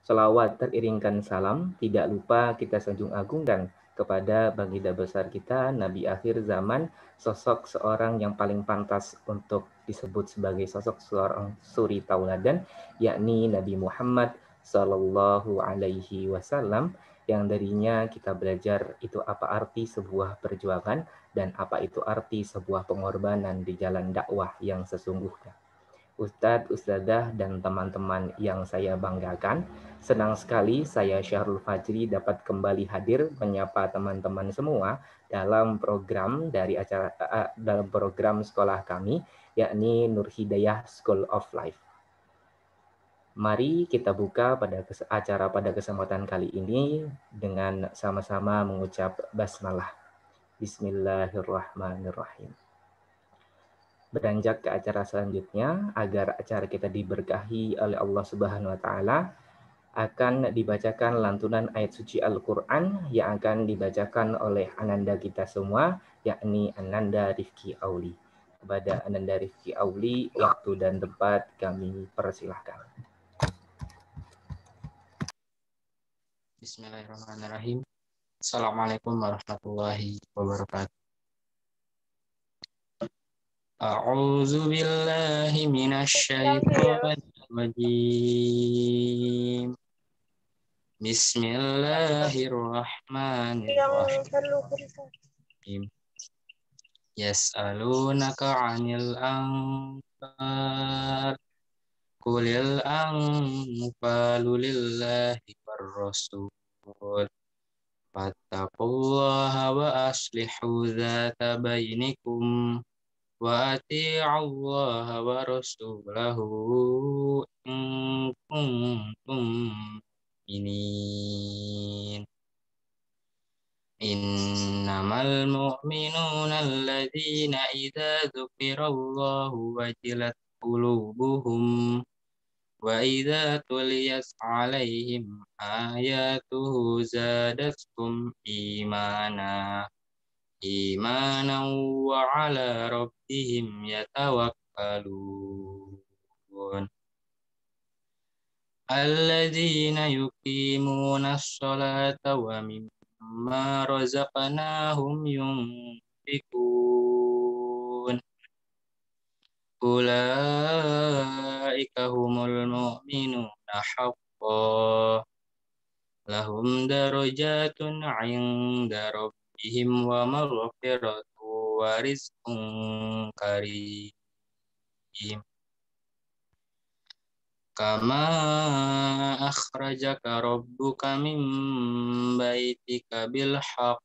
Selawat teriringkan salam, tidak lupa kita sanjung agungkan kepada baginda besar kita, Nabi akhir zaman, sosok seorang yang paling pantas untuk disebut sebagai sosok seorang suri tauladan, yakni Nabi Muhammad Sallallahu Alaihi Wasallam, yang darinya kita belajar itu apa arti sebuah perjuangan dan apa itu arti sebuah pengorbanan di jalan dakwah yang sesungguhnya. Ustadz, Ustadzah, dan teman-teman yang saya banggakan, senang sekali saya Syahrul Fajri dapat kembali hadir menyapa teman-teman semua dalam program sekolah kami, yakni Nur Hidayah School of Life. Mari kita buka acara pada kesempatan kali ini dengan sama-sama mengucap basmalah. Bismillahirrahmanirrahim. Beranjak ke acara selanjutnya, agar acara kita diberkahi oleh Allah Subhanahu wa taala, akan dibacakan lantunan ayat suci Al-Qur'an yang akan dibacakan oleh Ananda kita semua, yakni Ananda Rifki Auli. Kepada Ananda Rifki Auli, waktu dan tempat kami persilahkan. Bismillahirrahmanirrahim. Assalamualaikum warahmatullahi wabarakatuh. A'udzu billahi minasyaitonir rajim. Bismillahirrahmanirrahim. Yas'alunaka 'anil anfal. Qulil anfalu lillahi war rasul. Fattaqullaha wa aslihu dzata bainikum. Wa ati'ullaha wa rasulahu in kuntum mu'minin. Innamal mu'minuna alladzina idza dzukirallahu wajilat qulubuhum wa idza tuliyat 'alaihim ayatuhu zadatkum imanan wa 'ala rabbihim yatawakkalun. Alladzina yuqimuna as-salata wa mimma razaqnahum yunfiqun. Ulaika humul mu'minuna haqqan. Lahum darajatun 'inda rabbihim wa maghfiratu wa rizqun karim. Kama akhrajaka rabbuka min baitika bil haqq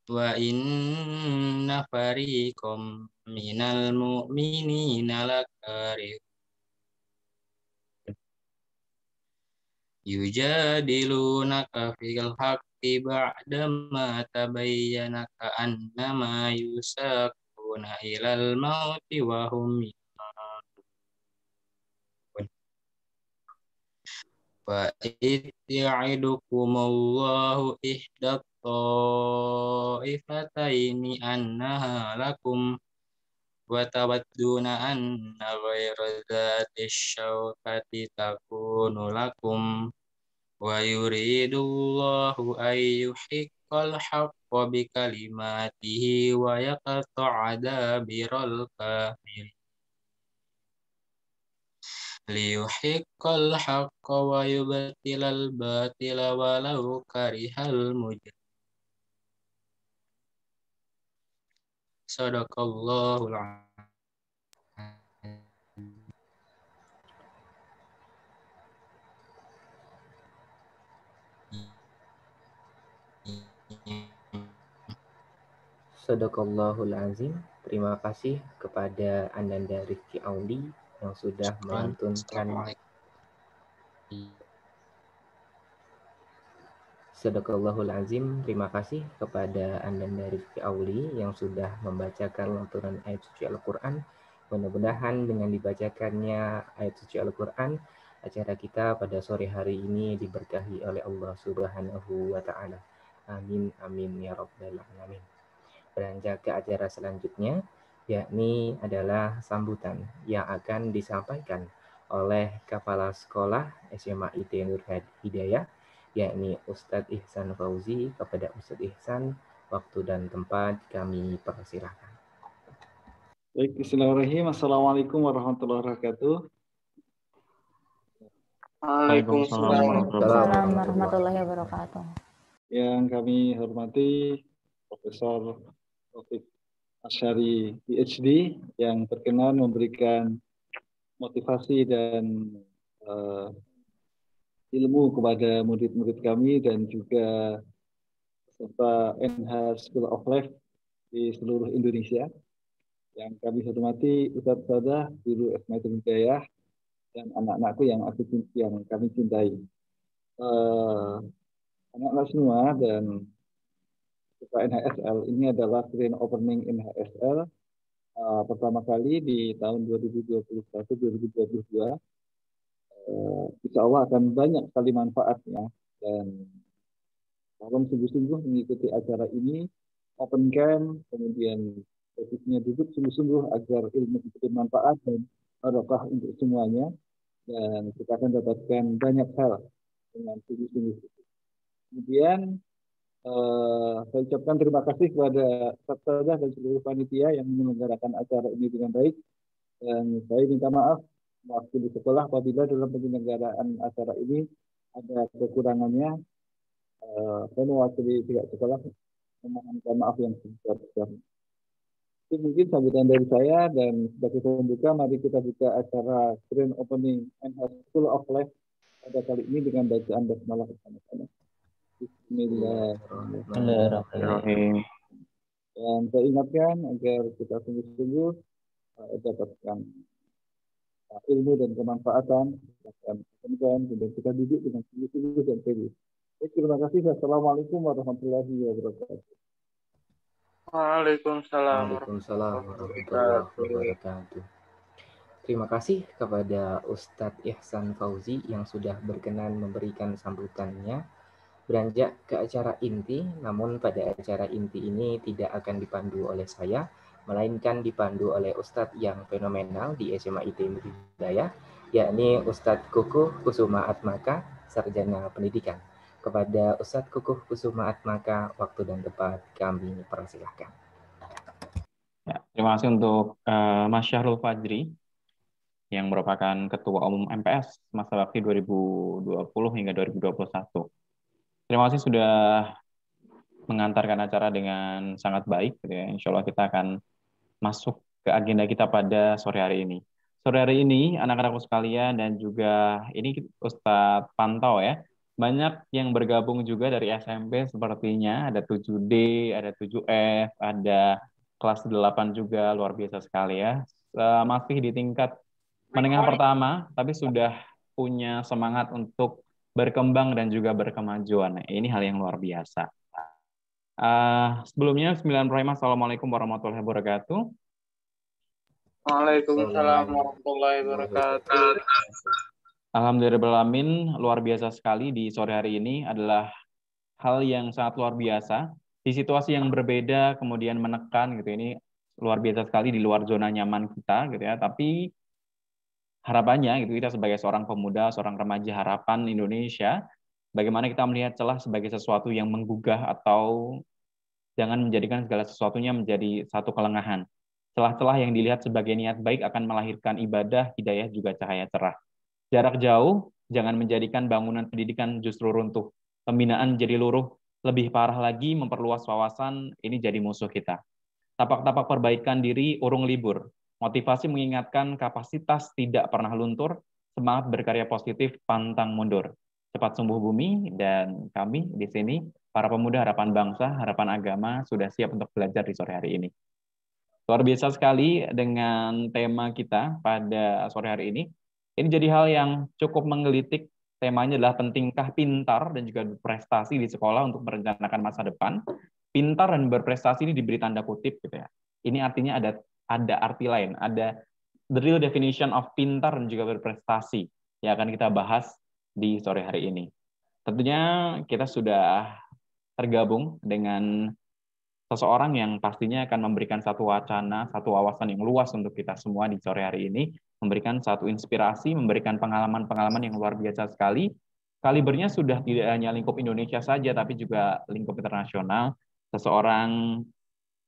wa inna fariqam minal mu'minina lakarihun. Yujadilunaka fil haqqi ba'dama tabayyana ka'annama yusaquna ilal mauti wa hum yanzurun. Wa ya'idukumullahu ihdat ta'ifataini annaha lakum wa tawadduna anna ghayra dzati syauqati takunu lakum wa yuridullahu ayyuhiqqal haqqa bi kalimatihi wa yaqta'a dabiral kafirin liyuhiqqal haqqa wa yubtilal batila walau karihal mujrimun. Sadaqallahul azim. Sadaqallahul azim. Terima kasih kepada Ananda Rifki Auli yang sudah melantunkan Sadaqallahul azim. Terima kasih kepada Ananda Rifki Auli yang sudah membacakan lantunan ayat suci Al-Quran. Mudah-mudahan dengan dibacakannya ayat suci Al-Quran, acara kita pada sore hari ini diberkahi oleh Allah Subhanahu wa taala. Amin amin ya rabbal alamin. Beranjak ke acara selanjutnya, yakni adalah sambutan yang akan disampaikan oleh Kepala Sekolah SMA IT Nur Hidayah, yakni Ustadz Ihsan Fauzi. Kepada Ustadz Ihsan, waktu dan tempat kami persilahkan. Baik, bismillahirrahmanirrahim. Assalamualaikum warahmatullahi wabarakatuh. Waalaikumsalam warahmatullahi wabarakatuh. Yang kami hormati Profesor Taufik Asyari PhD yang berkenan memberikan motivasi dan ilmu kepada murid-murid kami dan juga peserta NH School of Life di seluruh Indonesia. Yang kami hormati Ustadz Sadah, Guru SMA Hidayah, dan anak-anakku yang kami cintai. Anak-anak semua dan Ketua NHSL ini adalah grand opening NHSL pertama kali di tahun 2021-2022. Insya Allah akan banyak sekali manfaatnya, dan tolong sungguh-sungguh mengikuti acara ini, open camp, kemudian posisinya duduk sungguh-sungguh agar ilmu itu bermanfaat dan barokah untuk semuanya, dan kita akan dapatkan banyak hal dengan sungguh-sungguh. Kemudian saya ucapkan terima kasih kepada Satsadah dan seluruh panitia yang menyelenggarakan acara ini dengan baik. Dan saya minta maaf waktu di sekolah apabila dalam penyelenggaraan acara ini ada kekurangannya. Saya mewakili pihak sekolah memohonkan maaf yang sebesar-besarnya. Itu mungkin sambutan dari saya, dan sebagai pembuka, mari kita buka acara Grand Opening NH School of Life pada kali ini dengan bacaan basmalah bersama-sama. Bismillahirrahmanirrahim. Dan saya ingatkan agar kita sungguh-sungguh dapatkan ilmu dan kemanfaatan, dan kita duduk dengan sungguh-sungguh dan serius. Terima kasih. Assalamualaikum warahmatullahi wabarakatuh. Waalaikumsalam warahmatullahi wabarakatuh. Terima kasih kepada Ustadz Ihsan Fauzi yang sudah berkenan memberikan sambutannya. Beranjak ke acara inti, namun pada acara inti ini tidak akan dipandu oleh saya, melainkan dipandu oleh Ustadz yang fenomenal di SMA IT Nur Hidayah, yakni Ustadz Kukuh Kusuma Atmaka, Sarjana Pendidikan. Kepada Ustadz Kukuh Kusuma Atmaka, waktu dan tempat kami persilahkan. Ya, terima kasih untuk Mas Syahrul Fajri yang merupakan Ketua Umum MPS masa bakti 2020 hingga 2021. Terima kasih sudah mengantarkan acara dengan sangat baik. Gitu ya. Insya Allah kita akan masuk ke agenda kita pada sore hari ini. Sore hari ini, anak-anakku sekalian dan juga ini Ustadz pantau ya, banyak yang bergabung juga dari SMP sepertinya, ada 7D, ada 7F, ada kelas 8 juga, luar biasa sekali ya. Masih di tingkat menengah pertama, tapi sudah punya semangat untuk berkembang dan juga berkemajuan. Nah, ini hal yang luar biasa. Sebelumnya, Bismillahirrahmanirrahim. Assalamualaikum warahmatullahi wabarakatuh. Waalaikumsalam warahmatullahi wabarakatuh. Alhamdulillahirrahmanirrahim, luar biasa sekali di sore hari ini adalah hal yang sangat luar biasa. Di situasi yang berbeda, kemudian menekan gitu, ini luar biasa sekali di luar zona nyaman kita gitu ya. Tapi harapannya gitu, kita sebagai seorang pemuda, seorang remaja harapan Indonesia, bagaimana kita melihat celah sebagai sesuatu yang menggugah atau jangan menjadikan segala sesuatunya menjadi satu kelengahan. Celah-celah yang dilihat sebagai niat baik akan melahirkan ibadah, hidayah, juga cahaya cerah. Jarak jauh, jangan menjadikan bangunan pendidikan justru runtuh. Pembinaan jadi luruh, lebih parah lagi memperluas wawasan, ini jadi musuh kita. Tapak-tapak perbaikan diri, urung libur. Motivasi mengingatkan kapasitas tidak pernah luntur, semangat berkarya positif, pantang mundur. Cepat sembuh bumi, dan kami di sini, para pemuda harapan bangsa, harapan agama, sudah siap untuk belajar di sore hari ini. Luar biasa sekali dengan tema kita pada sore hari ini. Ini jadi hal yang cukup menggelitik. Temanya adalah pentingkah pintar dan juga berprestasi di sekolah untuk merencanakan masa depan. Pintar dan berprestasi ini diberi tanda kutip gitu ya. Ini artinya ada arti lain, ada the real definition of pintar dan juga berprestasi yang akan kita bahas di sore hari ini. Tentunya kita sudah tergabung dengan seseorang yang pastinya akan memberikan satu wacana, satu wawasan yang luas untuk kita semua di sore hari ini, memberikan satu inspirasi, memberikan pengalaman-pengalaman yang luar biasa sekali. Kalibernya sudah tidak hanya lingkup Indonesia saja, tapi juga lingkup internasional. Seseorang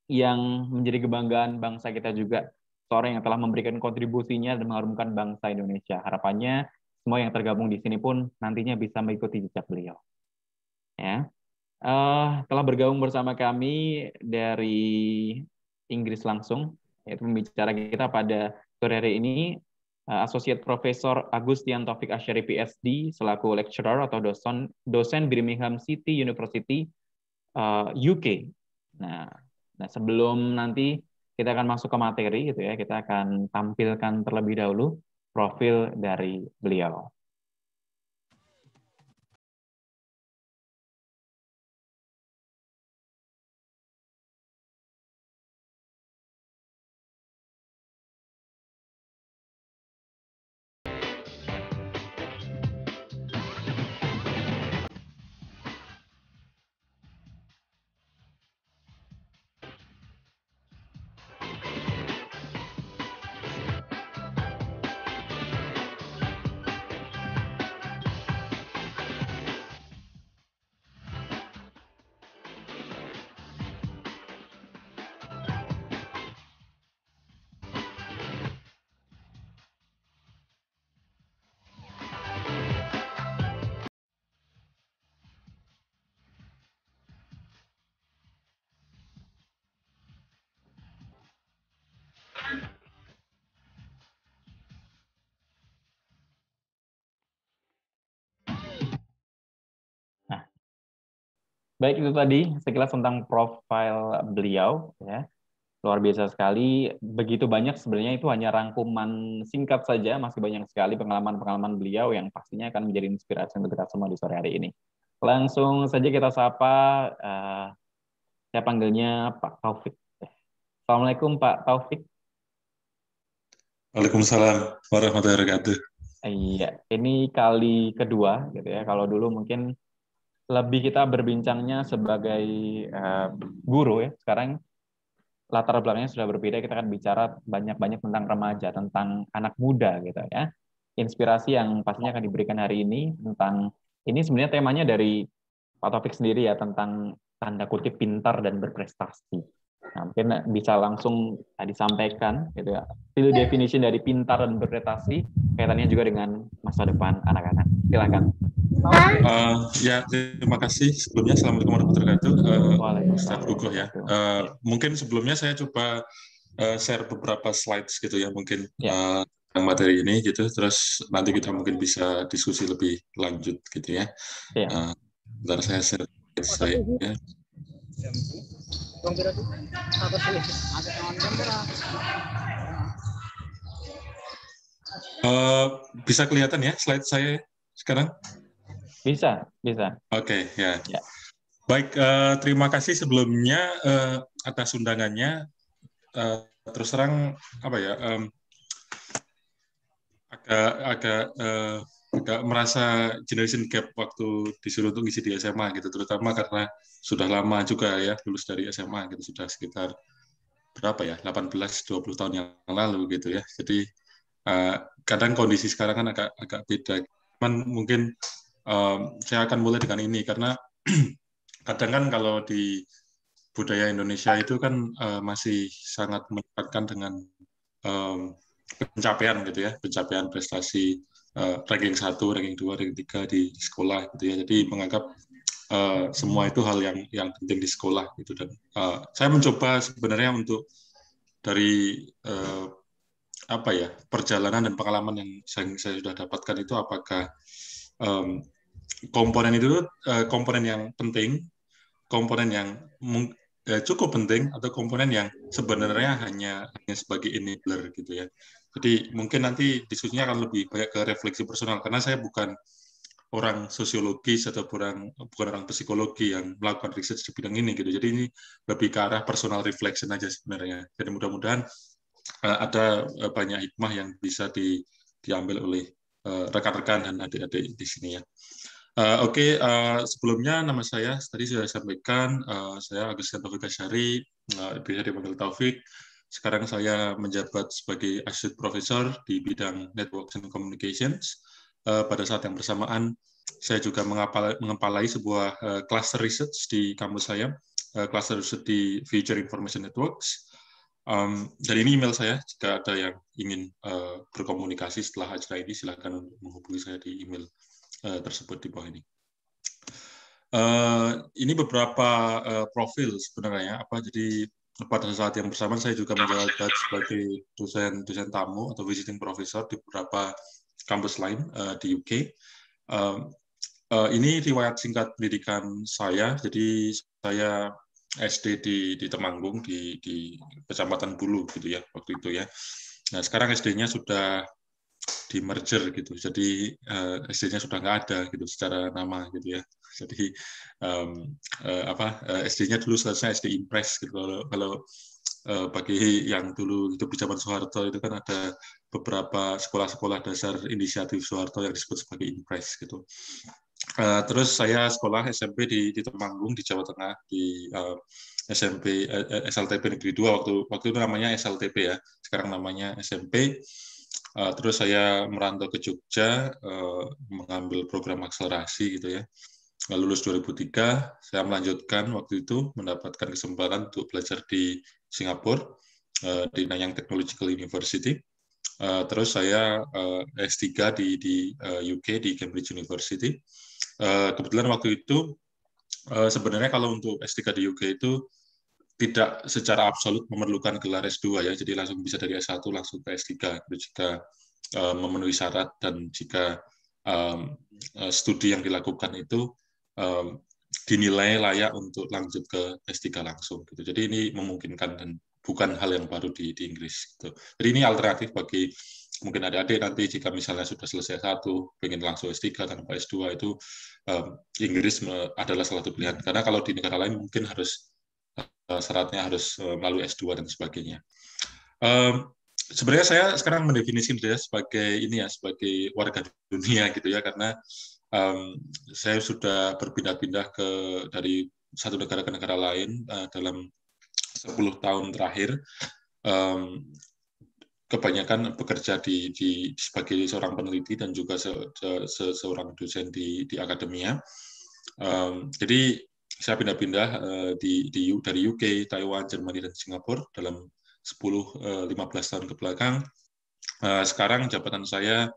yang menjadi kebanggaan bangsa kita juga, seorang yang telah memberikan kontribusinya dan mengharumkan bangsa Indonesia. Harapannya semua yang tergabung di sini pun nantinya bisa mengikuti jejak beliau. Ya. Telah bergabung bersama kami dari Inggris langsung, yaitu pembicara kita pada sore hari ini, Associate Profesor Agustian Taufik Asyari PhD, selaku lecturer atau dosen Birmingham City University, UK. Nah, sebelum nanti kita akan masuk ke materi, gitu ya, kita akan tampilkan terlebih dahulu profil dari beliau. Baik, itu tadi sekilas tentang profil beliau, ya. Luar biasa sekali. Begitu banyak sebenarnya, itu hanya rangkuman singkat saja, masih banyak sekali pengalaman-pengalaman beliau yang pastinya akan menjadi inspirasi untuk kita semua di sore hari ini. Langsung saja kita sapa, saya panggilnya Pak Taufik. Assalamualaikum Pak Taufik. Waalaikumsalam warahmatullahi wabarakatuh. Iya, ini kali kedua, gitu ya. Kalau dulu mungkin lebih kita berbincangnya sebagai guru, ya. Sekarang latar belakangnya sudah berbeda, kita akan bicara banyak-banyak tentang remaja, tentang anak muda, gitu ya. Inspirasi yang pastinya akan diberikan hari ini tentang, ini sebenarnya temanya dari Pak Taufik sendiri, ya, tentang tanda kutip pintar dan berprestasi. Nah, mungkin bisa langsung disampaikan, gitu ya, field definition dari pintar dan berprestasi, kaitannya juga dengan masa depan anak-anak. Silakan. Ya, terima kasih. Sebelumnya, Assalamualaikum warahmatullahi wabarakatuh. Ustaz Hugo, ya. Mungkin sebelumnya saya coba share beberapa slides gitu ya, mungkin tentang materi ini gitu. Terus nanti kita mungkin bisa diskusi lebih lanjut gitu ya. Bentar saya share slide-nya. Bisa kelihatan ya slide saya sekarang? Bisa. Oke, ya. Baik, terima kasih sebelumnya atas undangannya. Terus terang apa ya, agak merasa generation gap waktu disuruh untuk ngisi di SMA gitu, terutama karena sudah lama juga ya lulus dari SMA gitu, sudah sekitar berapa ya, 18-20 tahun yang lalu gitu ya. Jadi kadang kondisi sekarang kan agak beda. Cuman mungkin saya akan mulai dengan ini karena kadang kan kalau di budaya Indonesia itu kan masih sangat menempatkan dengan pencapaian gitu ya, pencapaian prestasi ranking 1, ranking 2, ranking 3 di sekolah gitu ya. Jadi menganggap semua itu hal yang penting di sekolah gitu. Dan saya mencoba sebenarnya untuk dari perjalanan dan pengalaman yang saya sudah dapatkan itu, apakah komponen itu komponen yang penting, komponen yang cukup penting, atau komponen yang sebenarnya hanya sebagai enabler gitu ya. Jadi mungkin nanti diskusinya akan lebih banyak ke refleksi personal, karena saya bukan orang sosiologis atau bukan orang psikologi yang melakukan research di bidang ini gitu. Jadi ini lebih ke arah personal reflection aja sebenarnya. Jadi mudah-mudahan ada banyak hikmah yang bisa diambil oleh rekan-rekan dan adik-adik di sini ya. Sebelumnya nama saya tadi sudah sampaikan, saya Agus Taufik Asyari, biasa dipanggil Taufik. Sekarang saya menjabat sebagai Associate Professor di bidang Networks and Communications. Pada saat yang bersamaan, saya juga mengepalai sebuah cluster research di kampus saya, cluster research di Future Information Networks. Dan ini email saya, jika ada yang ingin berkomunikasi setelah acara ini, silakan menghubungi saya di email tersebut di bawah ini. Ini beberapa profil sebenarnya. Jadi pada saat yang bersamaan saya juga menjabat sebagai dosen tamu atau visiting professor di beberapa kampus lain di UK. Ini riwayat singkat pendidikan saya. Jadi saya SD di Temanggung di Kecamatan Bulu gitu ya waktu itu ya. Nah sekarang SD-nya sudah di merger gitu, jadi SD-nya sudah nggak ada gitu secara nama gitu ya. Jadi SD-nya dulu selesai SD Impres gitu. Kalau bagi yang dulu hidup di zaman Soeharto itu kan ada beberapa sekolah-sekolah dasar inisiatif Soeharto yang disebut sebagai Impres gitu. Terus saya sekolah SMP di Temanggung di Jawa Tengah di SMP SLTP Negeri 2 waktu itu namanya SLTP ya, sekarang namanya SMP. Terus saya merantau ke Jogja, mengambil program akselerasi gitu ya. Lulus 2003, saya melanjutkan waktu itu mendapatkan kesempatan untuk belajar di Singapura, di Nanyang Technological University. Terus saya S3 di UK, di Cambridge University. Kebetulan waktu itu, sebenarnya kalau untuk S3 di UK itu, tidak secara absolut memerlukan gelar S2 ya, jadi langsung bisa dari S1 langsung ke S3 jika memenuhi syarat dan jika studi yang dilakukan itu dinilai layak untuk lanjut ke S3 langsung gitu. Jadi ini memungkinkan dan bukan hal yang baru di Inggris gitu. Jadi ini alternatif bagi mungkin adik-adik nanti jika misalnya sudah selesai S1 pengen langsung S3 tanpa S2 itu Inggris adalah salah satu pilihan. Karena kalau di negara lain mungkin harus syaratnya harus melalui S2 dan sebagainya. Sebenarnya saya sekarang mendefinisikan dia sebagai ini ya, sebagai warga dunia gitu ya, karena saya sudah berpindah-pindah dari satu negara ke negara lain dalam 10 tahun terakhir. Kebanyakan bekerja sebagai seorang peneliti dan juga seorang dosen di akademia. Jadi saya pindah-pindah dari UK, Taiwan, Jerman, dan Singapura dalam 10-15 tahun ke belakang. Sekarang jabatan saya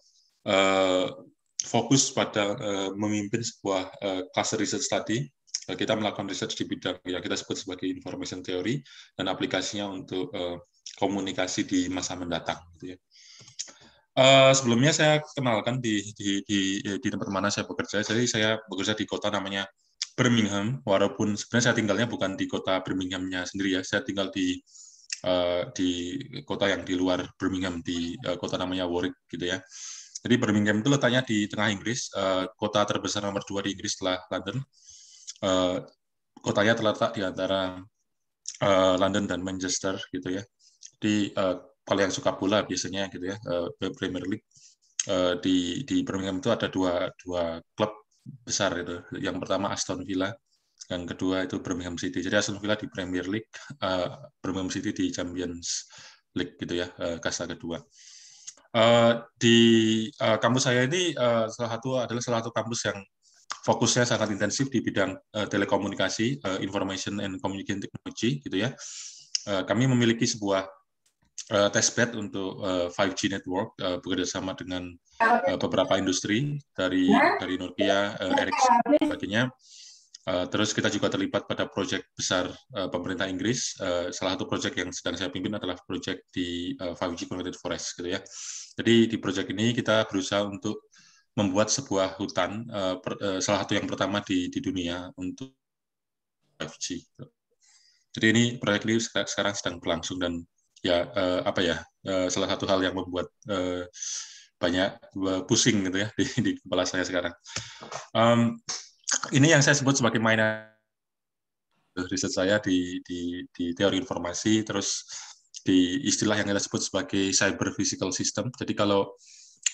fokus pada memimpin sebuah cluster research study. Kita melakukan research di bidang yang kita sebut sebagai information theory dan aplikasinya untuk komunikasi di masa mendatang. Gitu ya. Sebelumnya saya kenalkan di tempat mana saya bekerja. Jadi saya bekerja di kota namanya Birmingham, walaupun sebenarnya saya tinggalnya bukan di kota Birminghamnya sendiri ya, saya tinggal di kota yang di luar Birmingham, di kota namanya Warwick gitu ya. Jadi Birmingham itu letaknya di tengah Inggris, kota terbesar nomor 2 di Inggris setelah London. Kotanya terletak di antara London dan Manchester gitu ya. Di kalau yang suka bola biasanya gitu ya, Premier League di Birmingham itu ada dua klub besar itu. Yang pertama Aston Villa, yang kedua itu Birmingham City. Jadi Aston Villa di Premier League, Birmingham City di Champions League gitu ya, kasta kedua. Di kampus saya ini adalah salah satu kampus yang fokusnya sangat intensif di bidang telekomunikasi, information and communication technology gitu ya. Kami memiliki sebuah testbed untuk 5G network bekerjasama dengan beberapa industri dari Nokia, Ericsson, dan sebagainya. Terus kita juga terlibat pada proyek besar pemerintah Inggris. Salah satu proyek yang sedang saya pimpin adalah proyek di 5G Connected Forest, gitu ya. Jadi di proyek ini kita berusaha untuk membuat sebuah hutan, salah satu yang pertama di dunia untuk 5G. Jadi ini proyek ini sekarang sedang berlangsung dan ya salah satu hal yang membuat banyak pusing gitu ya di kepala saya sekarang. Ini yang saya sebut sebagai mainan riset saya di teori informasi, terus di istilah yang kita sebut sebagai cyber physical system. Jadi kalau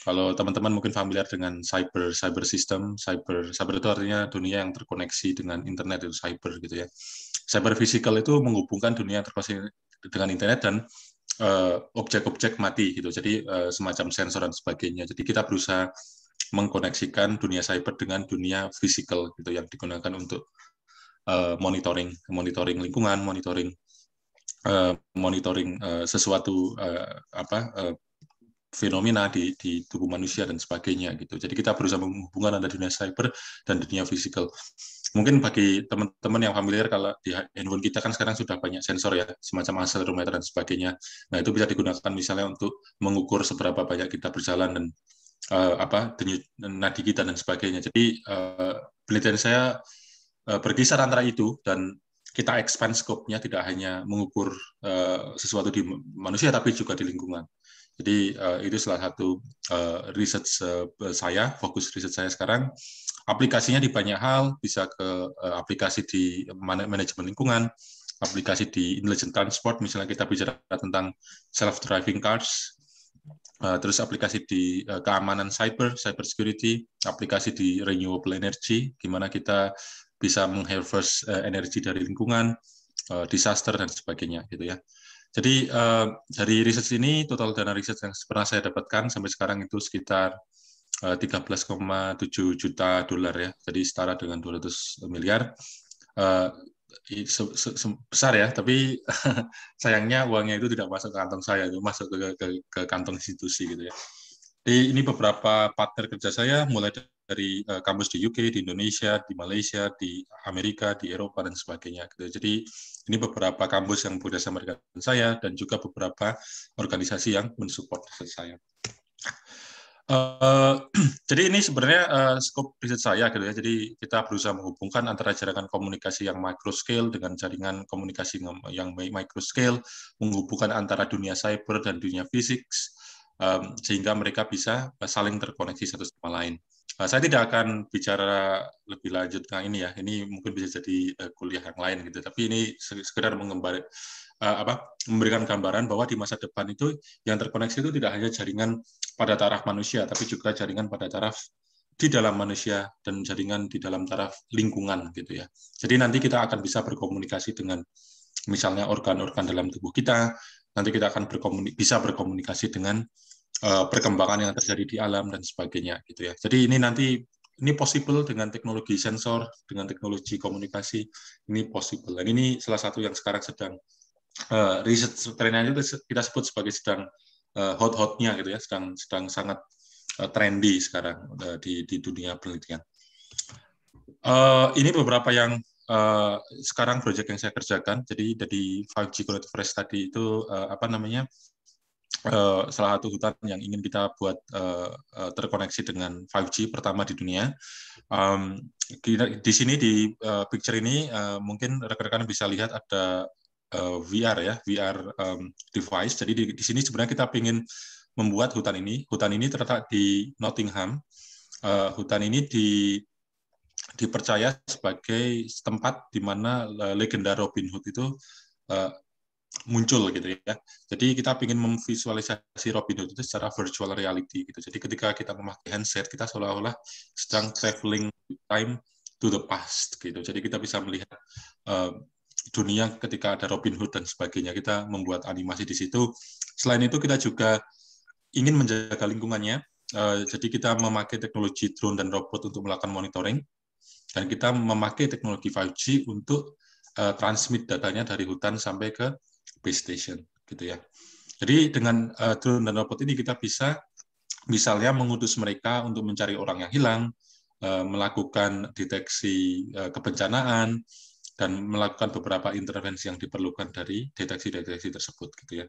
Kalau teman-teman mungkin familiar dengan cyber system, cyber itu artinya dunia yang terkoneksi dengan internet, itu cyber gitu ya. Cyber physical itu menghubungkan dunia yang terkoneksi dengan internet dan objek-objek mati gitu. Jadi semacam sensor dan sebagainya. Jadi kita berusaha mengkoneksikan dunia cyber dengan dunia physical gitu yang digunakan untuk monitoring lingkungan, monitoring sesuatu fenomena di tubuh manusia dan sebagainya gitu. Jadi kita berusaha menghubungkan antara dunia cyber dan dunia physical. Mungkin bagi teman-teman yang familiar, kalau di handphone kita kan sekarang sudah banyak sensor ya, semacam accelerometer dan sebagainya. Nah, itu bisa digunakan misalnya untuk mengukur seberapa banyak kita berjalan dan denyut nadi kita dan sebagainya. Jadi penelitian saya berkisar antara itu, dan kita expand scope-nya tidak hanya mengukur sesuatu di manusia tapi juga di lingkungan. Jadi itu salah satu research saya, fokus research saya sekarang. Aplikasinya di banyak hal, bisa ke aplikasi di manajemen lingkungan, aplikasi di intelligent transport, misalnya kita bicara tentang self-driving cars, terus aplikasi di keamanan cyber security, aplikasi di renewable energy, gimana kita bisa mengharvest energi dari lingkungan, disaster dan sebagainya gitu ya. Jadi dari research ini, total dana research yang pernah saya dapatkan sampai sekarang itu sekitar 13,7 juta dolar ya, jadi setara dengan 200 miliar. Besar ya, tapi sayangnya uangnya itu tidak masuk ke kantong saya, itu masuk ke kantong institusi gitu ya. Jadi ini beberapa partner kerja saya, mulai dari kampus di UK, di Indonesia, di Malaysia, di Amerika, di Eropa dan sebagainya gitu. Jadi ini beberapa kampus yang bekerjasama dengan saya dan juga beberapa organisasi yang mensupport saya. Jadi ini sebenarnya skop riset saya gitu ya. Jadi kita berusaha menghubungkan antara jaringan komunikasi yang micro scale dengan jaringan komunikasi yang micro scale, menghubungkan antara dunia cyber dan dunia fisik, sehingga mereka bisa saling terkoneksi satu sama lain. Saya tidak akan bicara lebih lanjut tentang ini ya. Ini mungkin bisa jadi kuliah yang lain gitu. Tapi ini sekedar memberikan gambaran bahwa di masa depan itu yang terkoneksi itu tidak hanya jaringan pada taraf manusia, tapi juga jaringan pada taraf di dalam manusia dan jaringan di dalam taraf lingkungan gitu ya. Jadi nanti kita akan bisa berkomunikasi dengan misalnya organ-organ dalam tubuh kita. Nanti kita akan bisa berkomunikasi dengan perkembangan yang terjadi di alam dan sebagainya gitu ya. Jadi ini possible dengan teknologi sensor, dengan teknologi komunikasi, ini possible. Dan ini salah satu yang sekarang sedang riset trennya itu kita sebut sebagai sedang hot-hotnya gitu ya, sedang sangat trendy sekarang di dunia penelitian. Ini beberapa yang sekarang proyek yang saya kerjakan. Jadi dari 5G Connected Forest tadi itu salah satu hutan yang ingin kita buat terkoneksi dengan 5G pertama di dunia. Di sini di picture ini mungkin rekan-rekan bisa lihat ada VR ya, VR device. Jadi di sini sebenarnya kita ingin membuat hutan ini. Hutan ini terletak di Nottingham. Hutan ini dipercaya sebagai tempat di mana legenda Robin Hood itu muncul gitu ya. Jadi kita ingin memvisualisasi Robin Hood itu secara virtual reality gitu. Jadi ketika kita memakai handset, kita seolah-olah sedang traveling time to the past gitu. Jadi kita bisa melihat dunia ketika ada Robin Hood dan sebagainya. Kita membuat animasi di situ. Selain itu kita juga ingin menjaga lingkungannya. Jadi kita memakai teknologi drone dan robot untuk melakukan monitoring. Dan kita memakai teknologi 5G untuk transmit datanya dari hutan sampai ke base station gitu ya. Jadi dengan drone dan robot ini kita bisa misalnya mengutus mereka untuk mencari orang yang hilang, melakukan deteksi kebencanaan, dan melakukan beberapa intervensi yang diperlukan dari deteksi-deteksi tersebut gitu ya.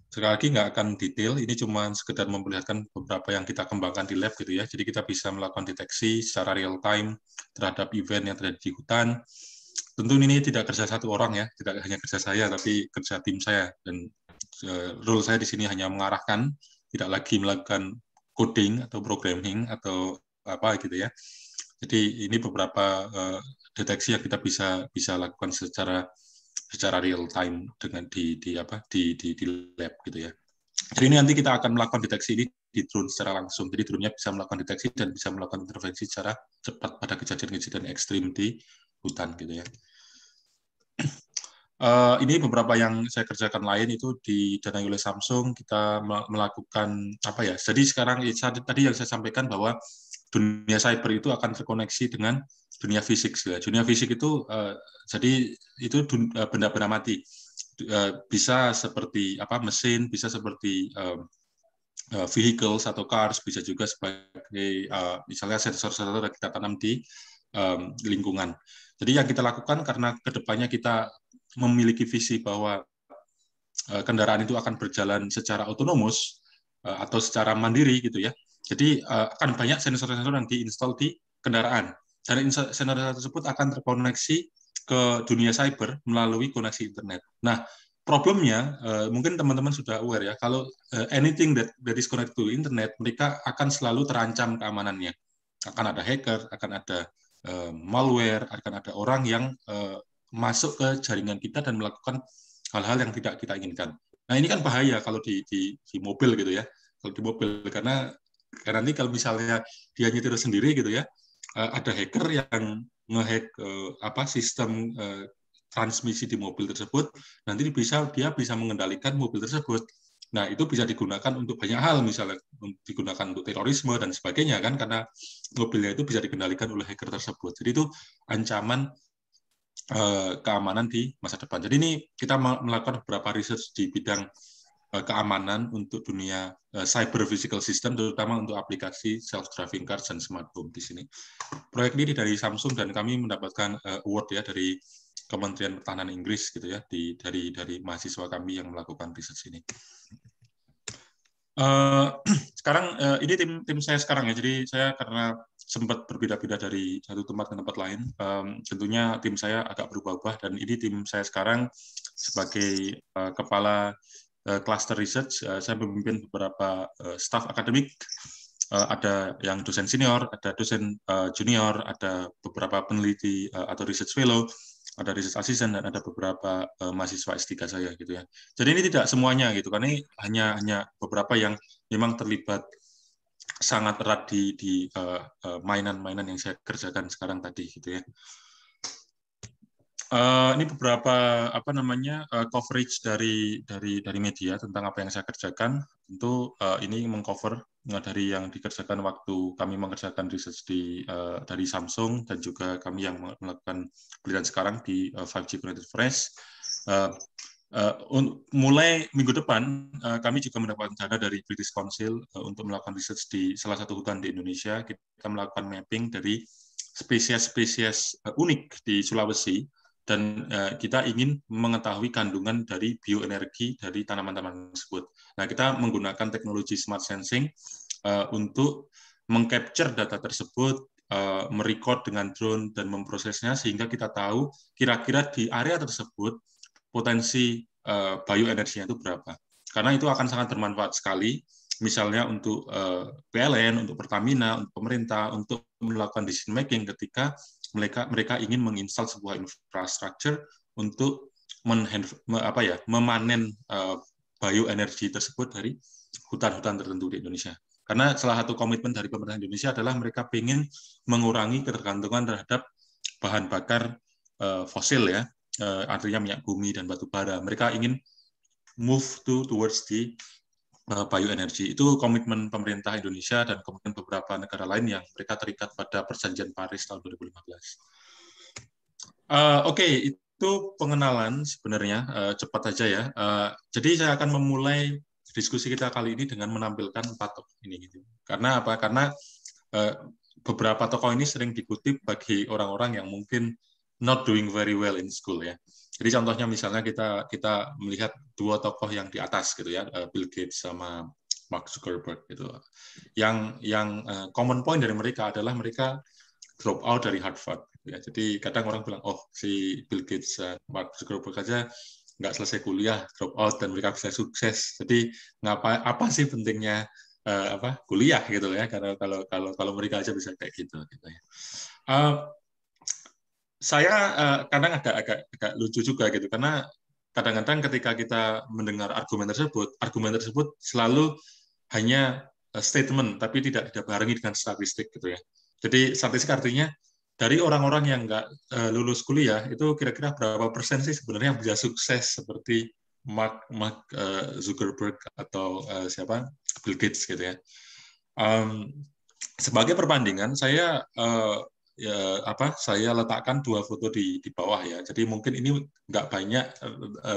Sekali lagi nggak akan detail, ini cuma sekedar memperlihatkan beberapa yang kita kembangkan di lab gitu ya. Jadi kita bisa melakukan deteksi secara real time terhadap event yang terjadi di hutan. Tentu ini tidak kerja satu orang ya, tidak hanya kerja saya, tapi kerja tim saya. Dan role saya di sini hanya mengarahkan, tidak lagi melakukan coding atau programming atau apa gitu ya. Jadi ini beberapa deteksi yang kita bisa lakukan secara real time dengan di lab gitu ya. Jadi ini nanti kita akan melakukan deteksi ini di drone secara langsung. Jadi drone-nya bisa melakukan deteksi dan bisa melakukan intervensi secara cepat pada kejadian-kejadian ekstrim di hutan gitu ya. Ini beberapa yang saya kerjakan lain itu didanai oleh Samsung. Kita melakukan apa ya? Jadi sekarang tadi yang saya sampaikan bahwa dunia cyber itu akan terkoneksi dengan dunia fisik. Ya. Dunia fisik itu jadi itu benda-benda mati. Bisa seperti apa mesin, bisa seperti vehicles atau cars, bisa juga sebagai misalnya sensor-sensor yang kita tanam di lingkungan. Jadi yang kita lakukan karena kedepannya kita memiliki visi bahwa kendaraan itu akan berjalan secara otonomus atau secara mandiri gitu ya. Jadi akan banyak sensor-sensor yang diinstal di kendaraan. Dan sensor tersebut akan terkoneksi ke dunia cyber melalui koneksi internet. Nah, problemnya mungkin teman-teman sudah aware ya, kalau anything that is connected to internet, mereka akan selalu terancam keamanannya. Akan ada hacker, akan ada malware, akan ada orang yang masuk ke jaringan kita dan melakukan hal-hal yang tidak kita inginkan. Nah ini kan bahaya kalau di mobil gitu ya, kalau di mobil karena nanti kalau misalnya dia nyetir sendiri gitu ya, ada hacker yang ngehack sistem transmisi di mobil tersebut, nanti dia bisa mengendalikan mobil tersebut. Nah itu bisa digunakan untuk banyak hal, misalnya digunakan untuk terorisme dan sebagainya kan, karena mobilnya itu bisa dikendalikan oleh hacker tersebut. Jadi itu ancaman keamanan di masa depan. Jadi ini kita melakukan beberapa research di bidang keamanan untuk dunia cyber physical system, terutama untuk aplikasi self-driving cars dan smart home di sini. Proyek ini dari Samsung dan kami mendapatkan award ya dari Kementerian Pertahanan Inggris gitu ya, dari mahasiswa kami yang melakukan research ini. Sekarang ini tim saya sekarang ya, jadi saya karena sempat berpindah-pindah dari satu tempat ke tempat lain, tentunya tim saya agak berubah-ubah, dan ini tim saya sekarang sebagai kepala cluster research. Saya memimpin beberapa staff akademik, ada yang dosen senior, ada dosen junior, ada beberapa peneliti atau research fellow, ada research assistant, dan ada beberapa mahasiswa S3 saya gitu ya. Jadi ini tidak semuanya gitu, karena ini hanya beberapa yang memang terlibat sangat erat di mainan-mainan yang saya kerjakan sekarang tadi gitu ya. Ini beberapa coverage dari media tentang apa yang saya kerjakan. Tentu ini mengcover dari yang dikerjakan waktu kami mengerjakan research dari Samsung, dan juga kami yang melakukan penelitian sekarang di 5G Connected Forest. Mulai minggu depan kami juga mendapatkan dana dari British Council untuk melakukan research di salah satu hutan di Indonesia. Kita melakukan mapping dari spesies-spesies unik di Sulawesi, dan kita ingin mengetahui kandungan dari bioenergi dari tanaman-tanaman tersebut. Nah, kita menggunakan teknologi smart sensing untuk mengcapture data tersebut, merecord dengan drone dan memprosesnya, sehingga kita tahu kira-kira di area tersebut potensi bioenerginya itu berapa. Karena itu akan sangat bermanfaat sekali, misalnya untuk PLN, untuk Pertamina, untuk pemerintah, untuk melakukan decision making ketika mereka ingin menginstal sebuah infrastruktur untuk memanen bioenergi tersebut dari hutan-hutan tertentu di Indonesia. Karena salah satu komitmen dari pemerintah Indonesia adalah mereka ingin mengurangi ketergantungan terhadap bahan bakar fosil ya, artinya minyak bumi dan batu bara. Mereka ingin move towards the bioenergi. Itu komitmen pemerintah Indonesia dan komitmen beberapa negara lain yang mereka terikat pada Perjanjian Paris tahun 2015. Oke, itu pengenalan sebenarnya, cepat saja ya. Jadi saya akan memulai diskusi kita kali ini dengan menampilkan 4 tokoh ini. Gitu. Karena apa? Karena beberapa tokoh ini sering dikutip bagi orang-orang yang mungkin not doing very well in school ya. Jadi contohnya misalnya kita melihat 2 tokoh yang di atas gitu ya, Bill Gates sama Mark Zuckerberg gitu. Yang common point dari mereka adalah mereka drop out dari Harvard. Gitu ya. Jadi kadang orang bilang, oh si Bill Gates, Mark Zuckerberg aja nggak selesai kuliah, drop out dan mereka bisa sukses. Jadi apa sih pentingnya kuliah gitu ya? Karena kalau mereka aja bisa kayak gitu ya. Saya kadang agak lucu juga gitu, karena kadang-kadang ketika kita mendengar argumen tersebut selalu hanya statement, tapi tidak barengi dengan statistik gitu ya. Jadi statistik artinya dari orang-orang yang nggak lulus kuliah itu kira-kira berapa persen sih sebenarnya yang bisa sukses seperti Mark Zuckerberg atau siapa Bill Gates gitu ya. Sebagai perbandingan saya saya letakkan 2 foto di bawah ya. Jadi mungkin ini nggak banyak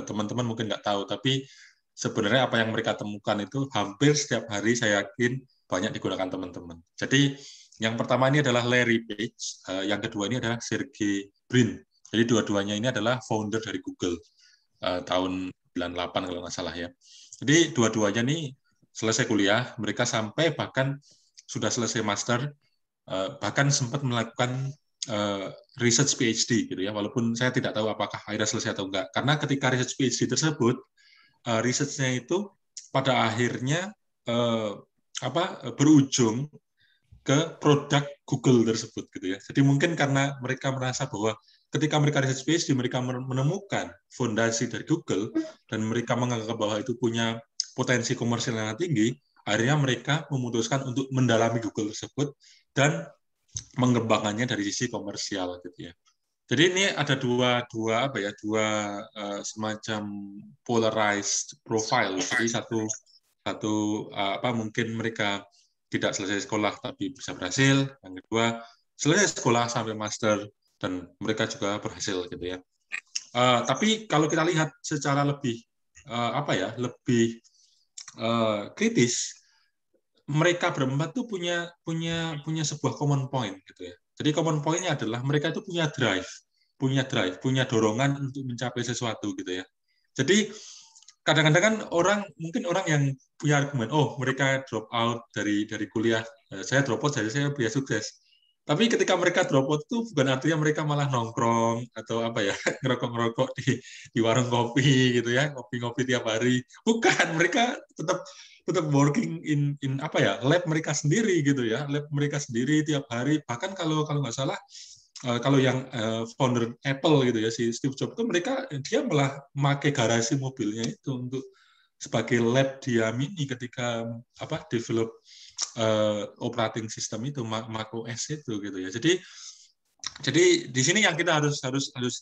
teman-teman mungkin nggak tahu, tapi sebenarnya apa yang mereka temukan itu hampir setiap hari saya yakin banyak digunakan teman-teman. Jadi yang pertama ini adalah Larry Page, yang kedua ini adalah Sergey Brin. Jadi dua-duanya ini adalah founder dari Google tahun 98 kalau nggak salah ya. Jadi dua-duanya nih selesai kuliah, mereka sampai bahkan sudah selesai master, bahkan sempat melakukan research PhD gitu ya, walaupun saya tidak tahu apakah akhirnya selesai atau enggak. Karena ketika research PhD tersebut, research-nya itu pada akhirnya berujung ke produk Google tersebut gitu ya. Jadi mungkin karena mereka merasa bahwa ketika mereka research PhD, mereka menemukan fondasi dari Google dan mereka menganggap bahwa itu punya potensi komersial yang tinggi, akhirnya mereka memutuskan untuk mendalami Google tersebut dan mengembangkannya dari sisi komersial gitu ya. Jadi ini ada dua semacam polarized profile. Jadi satu mungkin mereka tidak selesai sekolah tapi bisa berhasil. Yang kedua selesai sekolah sampai master dan mereka juga berhasil gitu ya. Tapi kalau kita lihat secara lebih kritis, mereka berempat tuh punya sebuah common point gitu ya. Jadi common point-nya adalah mereka itu punya drive, punya dorongan untuk mencapai sesuatu gitu ya. Jadi kadang-kadang kan mungkin orang yang punya argumen, oh mereka drop out dari kuliah, saya drop out jadi saya bisa sukses. Tapi ketika mereka drop out itu bukan artinya mereka malah nongkrong atau ngerokok-ngerokok di warung kopi gitu ya, ngopi-ngopi tiap hari. Bukan, mereka tetap working in lab mereka sendiri gitu ya, lab mereka sendiri tiap hari. Bahkan kalau nggak salah, kalau yang founder Apple gitu ya, si Steve Jobs itu dia malah pakai garasi mobilnya itu untuk sebagai lab dia mini ketika develop operating system itu, macOS itu gitu ya. Jadi di sini yang kita harus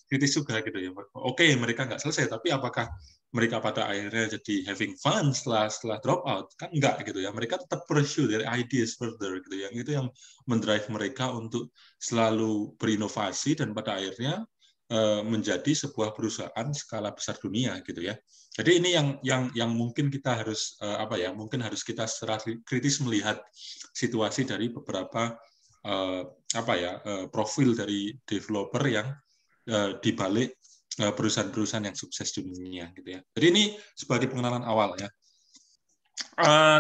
kritis juga gitu ya. Oke, mereka nggak selesai, tapi apakah mereka pada akhirnya jadi having fun setelah drop out? Kan enggak gitu ya. Mereka tetap pursue their ideas further gitu ya. Itu yang mendrive mereka untuk selalu berinovasi dan pada akhirnya menjadi sebuah perusahaan skala besar dunia gitu ya. Jadi ini yang mungkin kita harus mungkin harus kita secara kritis melihat situasi dari beberapa profil dari developer yang di balik perusahaan-perusahaan yang sukses di dunia gitu ya. Jadi ini sebagai pengenalan awal ya.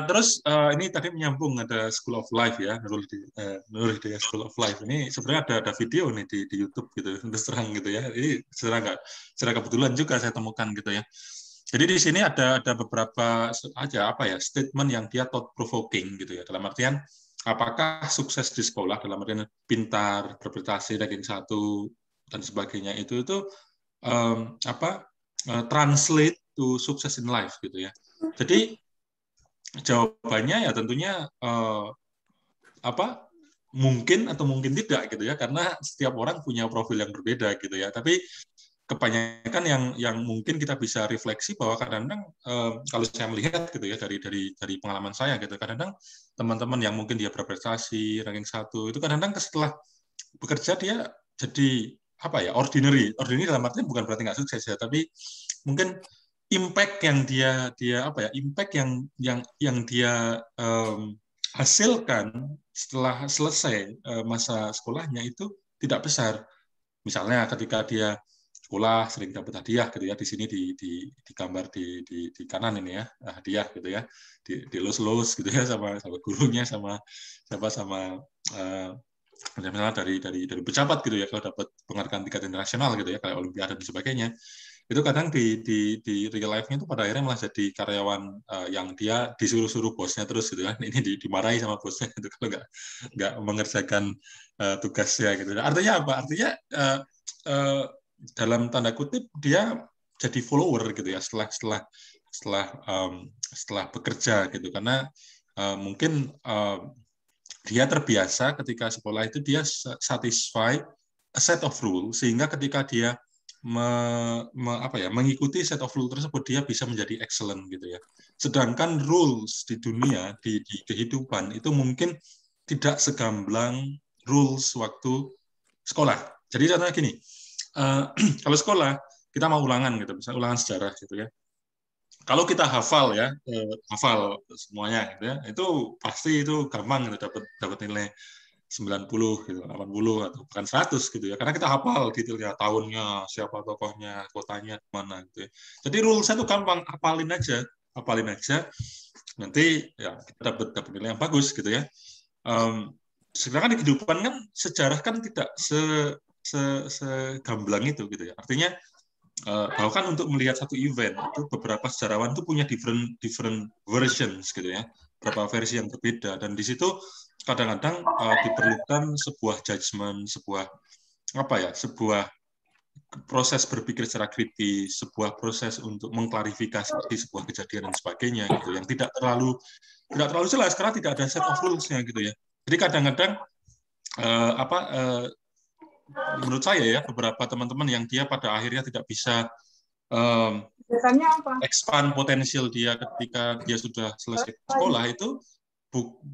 Terus ini tadi menyambung ada School of Life ya, Nurul Hidayah School of Life. Ini sebenarnya ada video nih di YouTube gitu, terus terang gitu ya. Ini secara kebetulan juga saya temukan gitu ya. Jadi di sini ada beberapa statement yang dia thought provoking gitu ya. Dalam artian apakah sukses di sekolah dalam artian pintar, berprestasi, ranking 1 dan sebagainya itu translate to success in life gitu ya. Jadi jawabannya ya tentunya mungkin atau mungkin tidak gitu ya, karena setiap orang punya profil yang berbeda gitu ya. Tapi kebanyakan yang mungkin kita bisa refleksi bahwa kadang-kadang kalau saya melihat gitu ya dari pengalaman saya gitu, kadang-kadang teman-teman yang mungkin dia berprestasi ranking 1 itu kadang-kadang setelah bekerja dia jadi ordinary dalam artinya bukan berarti nggak sukses ya, tapi mungkin impact yang impact yang dia hasilkan setelah selesai masa sekolahnya itu tidak besar. Misalnya ketika dia sekolah sering dapat hadiah gitu ya, di sini digambar di kanan ini ya, hadiah gitu ya, dilus-lus gitu ya sama gurunya, sama misalnya dari pejabat gitu ya, kalau dapat penghargaan tingkat internasional gitu ya, kayak olimpiade dan sebagainya. Itu kadang di real life-nya itu pada akhirnya malah jadi karyawan yang dia disuruh-suruh bosnya terus gitu kan. Ini dimarahi sama bosnya itu kalau nggak mengerjakan tugasnya gitu. Artinya apa? Artinya dalam tanda kutip dia jadi follower gitu ya setelah bekerja gitu, karena mungkin dia terbiasa ketika sekolah itu dia satisfy a set of rules, sehingga ketika dia mengikuti set of rules tersebut dia bisa menjadi excellent gitu ya. Sedangkan rules di dunia, di kehidupan itu mungkin tidak segamblang rules waktu sekolah. Jadi contohnya gini, kalau sekolah kita mau ulangan gitu, misalnya ulangan sejarah gitu ya. Kalau kita hafal ya, hafal semuanya gitu ya, itu pasti itu gampang gitu, dapat nilai 90 gitu, 80 atau bahkan 100 gitu ya. Karena kita hafal detailnya, tahunnya, siapa tokohnya, kotanya mana gitu ya. Jadi rules-nya itu gampang, hafalin aja. Nanti ya kita dapat nilai yang bagus gitu ya. Sedangkan di kehidupan kan sejarah kan tidak segamblang itu gitu ya. Artinya bahkan untuk melihat satu event itu beberapa sejarawan itu punya different versions gitu ya, beberapa versi yang berbeda, dan di situ kadang-kadang diperlukan sebuah judgement, sebuah proses berpikir secara kritis, sebuah proses untuk mengklarifikasi sebuah kejadian dan sebagainya gitu, yang tidak terlalu jelas karena tidak ada set of rules-nya gitu ya. Jadi kadang-kadang menurut saya ya, beberapa teman-teman yang dia pada akhirnya tidak bisa expand potensial dia ketika dia sudah selesai sekolah itu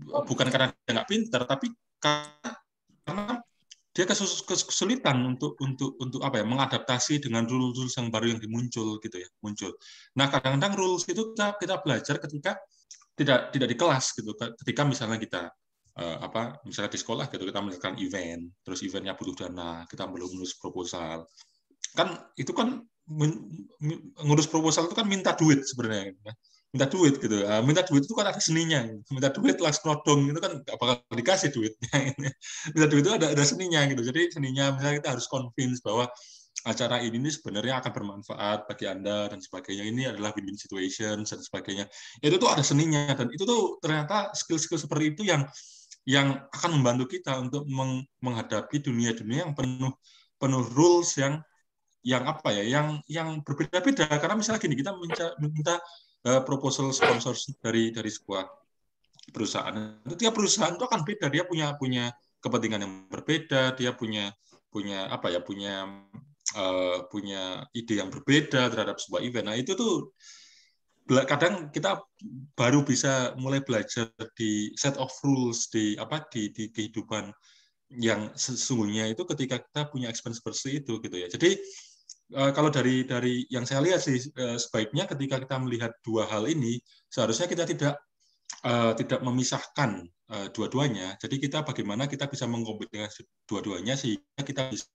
bukan karena dia nggak pintar, tapi karena dia kesulitan untuk mengadaptasi dengan rules yang baru yang muncul. Nah kadang-kadang rules itu kita belajar ketika tidak di kelas gitu, ketika misalnya kita misalnya di sekolah gitu, kita melakukan event, terus eventnya butuh dana, kita perlu menulis proposal. Kan itu kan ngurus proposal itu kan minta duit sebenarnya. Minta duit gitu. Minta duit itu kan ada seninya. Minta duit langsung nodong itu kan nggak bakal dikasih duitnya. Minta duit itu ada seninya gitu. Jadi seninya misalnya kita harus convince bahwa acara ini sebenarnya akan bermanfaat bagi Anda dan sebagainya. Ini adalah win-win situation dan sebagainya. Itu tuh ada seninya, dan itu tuh ternyata skill-skill seperti itu yang akan membantu kita untuk menghadapi dunia-dunia yang penuh rules yang berbeda-beda. Karena misalnya gini, kita minta proposal sponsor dari sebuah perusahaan. Tiap perusahaan itu akan beda, dia punya kepentingan yang berbeda, dia punya ide yang berbeda terhadap sebuah event. Nah, itu tuh kadang kita baru bisa mulai belajar di set of rules di kehidupan yang sesungguhnya itu ketika kita punya experience seperti itu gitu ya. Jadi kalau dari yang saya lihat sih, sebaiknya ketika kita melihat dua hal ini seharusnya kita tidak memisahkan dua-duanya. Jadi bagaimana kita bisa mengkombinasi dua-duanya sehingga kita bisa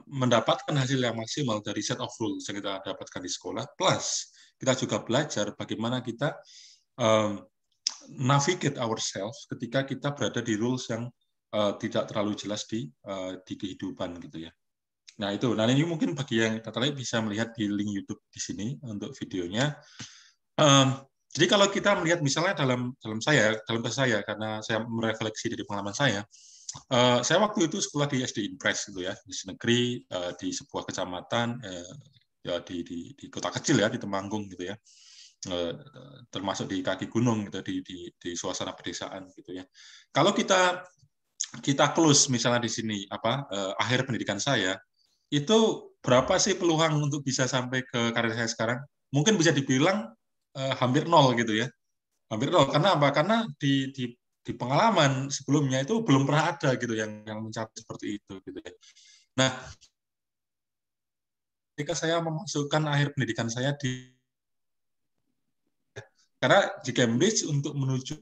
mendapatkan hasil yang maksimal dari set of rules yang kita dapatkan di sekolah, plus kita juga belajar bagaimana kita navigate ourselves ketika kita berada di rules yang tidak terlalu jelas di kehidupan gitu ya. Nah ini mungkin bagi yang tertarik bisa melihat di link YouTube di sini untuk videonya. Jadi kalau kita melihat misalnya dalam saya karena saya merefleksi dari pengalaman saya waktu itu sekolah di SD Impres gitu ya, di negeri, di sebuah kecamatan ya di kota kecil ya, di Temanggung gitu ya, termasuk di kaki gunung gitu, di suasana pedesaan gitu ya. Kalau kita close misalnya di sini akhir pendidikan saya itu berapa sih peluang untuk bisa sampai ke karir saya sekarang? Mungkin bisa dibilang hampir nol gitu ya, hampir nol. Karena apa? Karena di pengalaman sebelumnya itu belum pernah ada gitu yang mencapai seperti itu gitu ya. Nah, ketika saya memasukkan akhir pendidikan saya karena di Cambridge untuk menuju,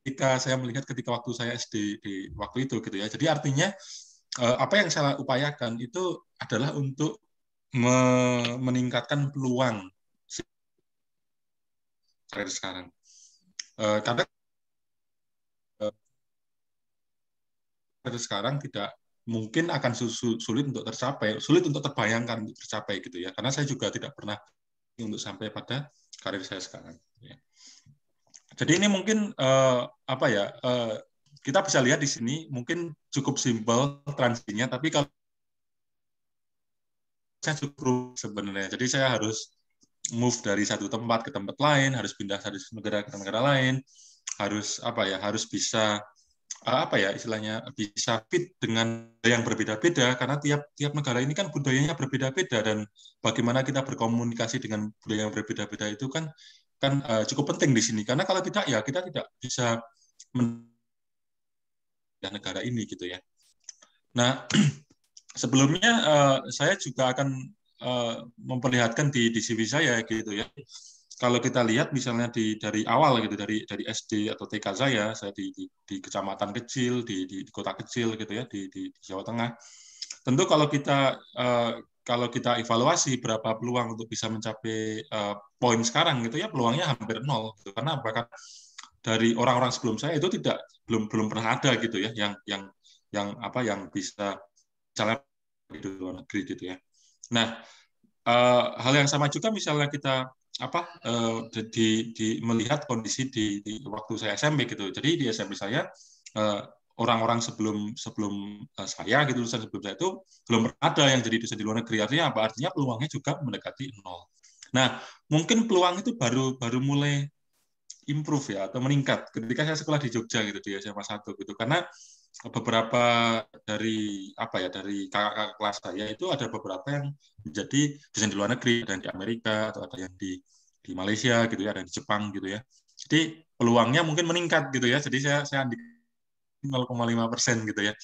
ketika saya melihat ketika waktu saya SD di waktu itu gitu ya. Jadi artinya apa yang saya upayakan itu adalah untuk meningkatkan peluang karir sekarang. Karena sekarang tidak mungkin akan sulit untuk tercapai, sulit untuk terbayangkan untuk tercapai gitu ya. Karena saya juga tidak pernah untuk sampai pada karir saya sekarang. Ya. Jadi ini mungkin kita bisa lihat di sini mungkin cukup simpel transisinya, tapi kalau saya cukup sebenarnya. Jadi saya harus move dari satu tempat ke tempat lain, harus pindah dari negara ke negara lain, harus harus bisa istilahnya bisa fit dengan yang berbeda-beda, karena tiap negara ini kan budayanya berbeda-beda, dan bagaimana kita berkomunikasi dengan budaya yang berbeda-beda itu kan cukup penting di sini, karena kalau tidak ya kita tidak bisa negara ini gitu ya. Nah, sebelumnya saya juga akan memperlihatkan di CV saya gitu ya. Kalau kita lihat misalnya dari awal gitu, dari SD atau TK saya di kecamatan kecil, di kota kecil gitu ya, di Jawa Tengah. Tentu kalau kita evaluasi berapa peluang untuk bisa mencapai poin sekarang gitu ya, peluangnya hampir nol. Gitu. Karena apakah dari orang-orang sebelum saya itu belum pernah ada gitu ya, yang bisa misalnya di luar negeri gitu ya. Nah, hal yang sama juga misalnya kita melihat kondisi di waktu saya SMP gitu. Jadi di SMP saya orang-orang sebelum saya gitu, lulusan sebelum saya itu belum ada yang jadi dosen di luar negeri. Artinya apa? Artinya peluangnya juga mendekati nol. Nah, mungkin peluang itu baru mulai improve ya, atau meningkat ketika saya sekolah di Jogja gitu, di SMA 1 gitu. Karena beberapa dari kakak-kakak kelas saya itu ada beberapa yang menjadi dosen di luar negeri, ada yang di Amerika atau ada yang di Malaysia gitu ya, ada yang di Jepang gitu ya. Jadi peluangnya mungkin meningkat gitu ya. Jadi saya di 0,5% gitu ya.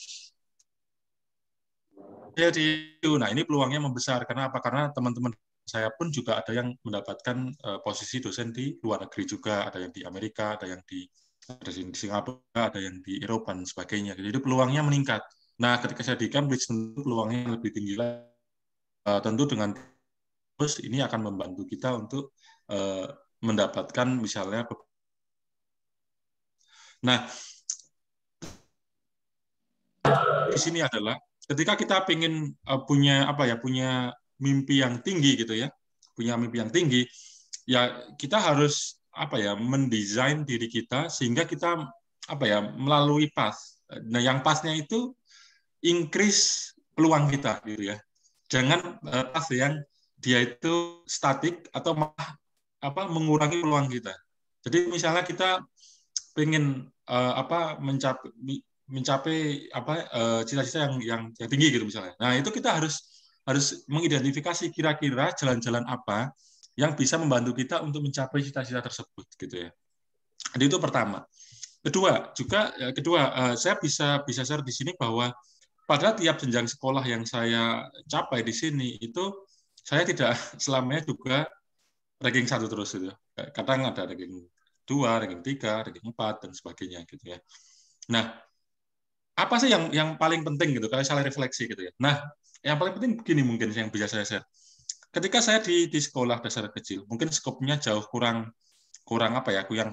Jadi, nah ini peluangnya membesar karena apa? Karena teman-teman saya pun juga ada yang mendapatkan posisi dosen di luar negeri juga, ada yang di Amerika, ada di Singapura, ada yang di Eropa dan sebagainya. Jadi peluangnya meningkat. Nah, ketika saya di Cambridge tentu peluangnya lebih tinggi lagi. Tentu dengan terus ini akan membantu kita untuk mendapatkan misalnya. Nah, di sini adalah ketika kita ingin punya mimpi yang tinggi gitu ya, punya mimpi yang tinggi, ya kita harus mendesain diri kita sehingga kita melalui path. Nah, yang pathnya itu increase peluang kita gitu ya. Jangan path yang dia itu statik atau malah mengurangi peluang kita. Jadi misalnya kita pengen mencapai cita-cita yang tinggi gitu misalnya. Nah, itu kita harus mengidentifikasi kira-kira jalan-jalan apa yang bisa membantu kita untuk mencapai cita-cita tersebut gitu ya. Jadi itu pertama. Kedua, saya bisa share di sini bahwa pada tiap jenjang sekolah yang saya capai di sini itu saya tidak selamanya juga ranking 1 terus gitu. Kadang ada ranking 2, ranking 3, ranking 4 dan sebagainya gitu ya. Nah, apa sih yang paling penting gitu kalau saya refleksi gitu ya. Nah, yang paling penting begini mungkin yang bisa saya share. Ketika saya di sekolah dasar kecil, mungkin skopnya jauh kurang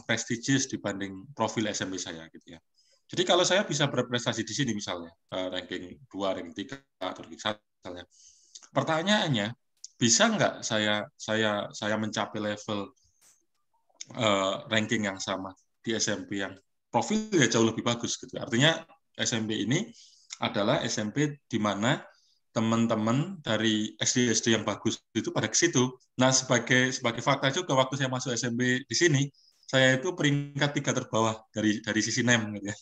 prestisius dibanding profil SMP saya gitu ya. Jadi kalau saya bisa berprestasi di sini misalnya ranking 2, ranking 3 atau ranking 1 misalnya. Pertanyaannya, bisa nggak saya mencapai level ranking yang sama di SMP yang profilnya jauh lebih bagus gitu. Artinya SMP ini adalah SMP di mana teman-teman dari SD yang bagus itu pada ke situ. Nah, sebagai fakta juga waktu saya masuk SMP di sini, saya itu peringkat 3 terbawah dari sisi NEM gitu ya.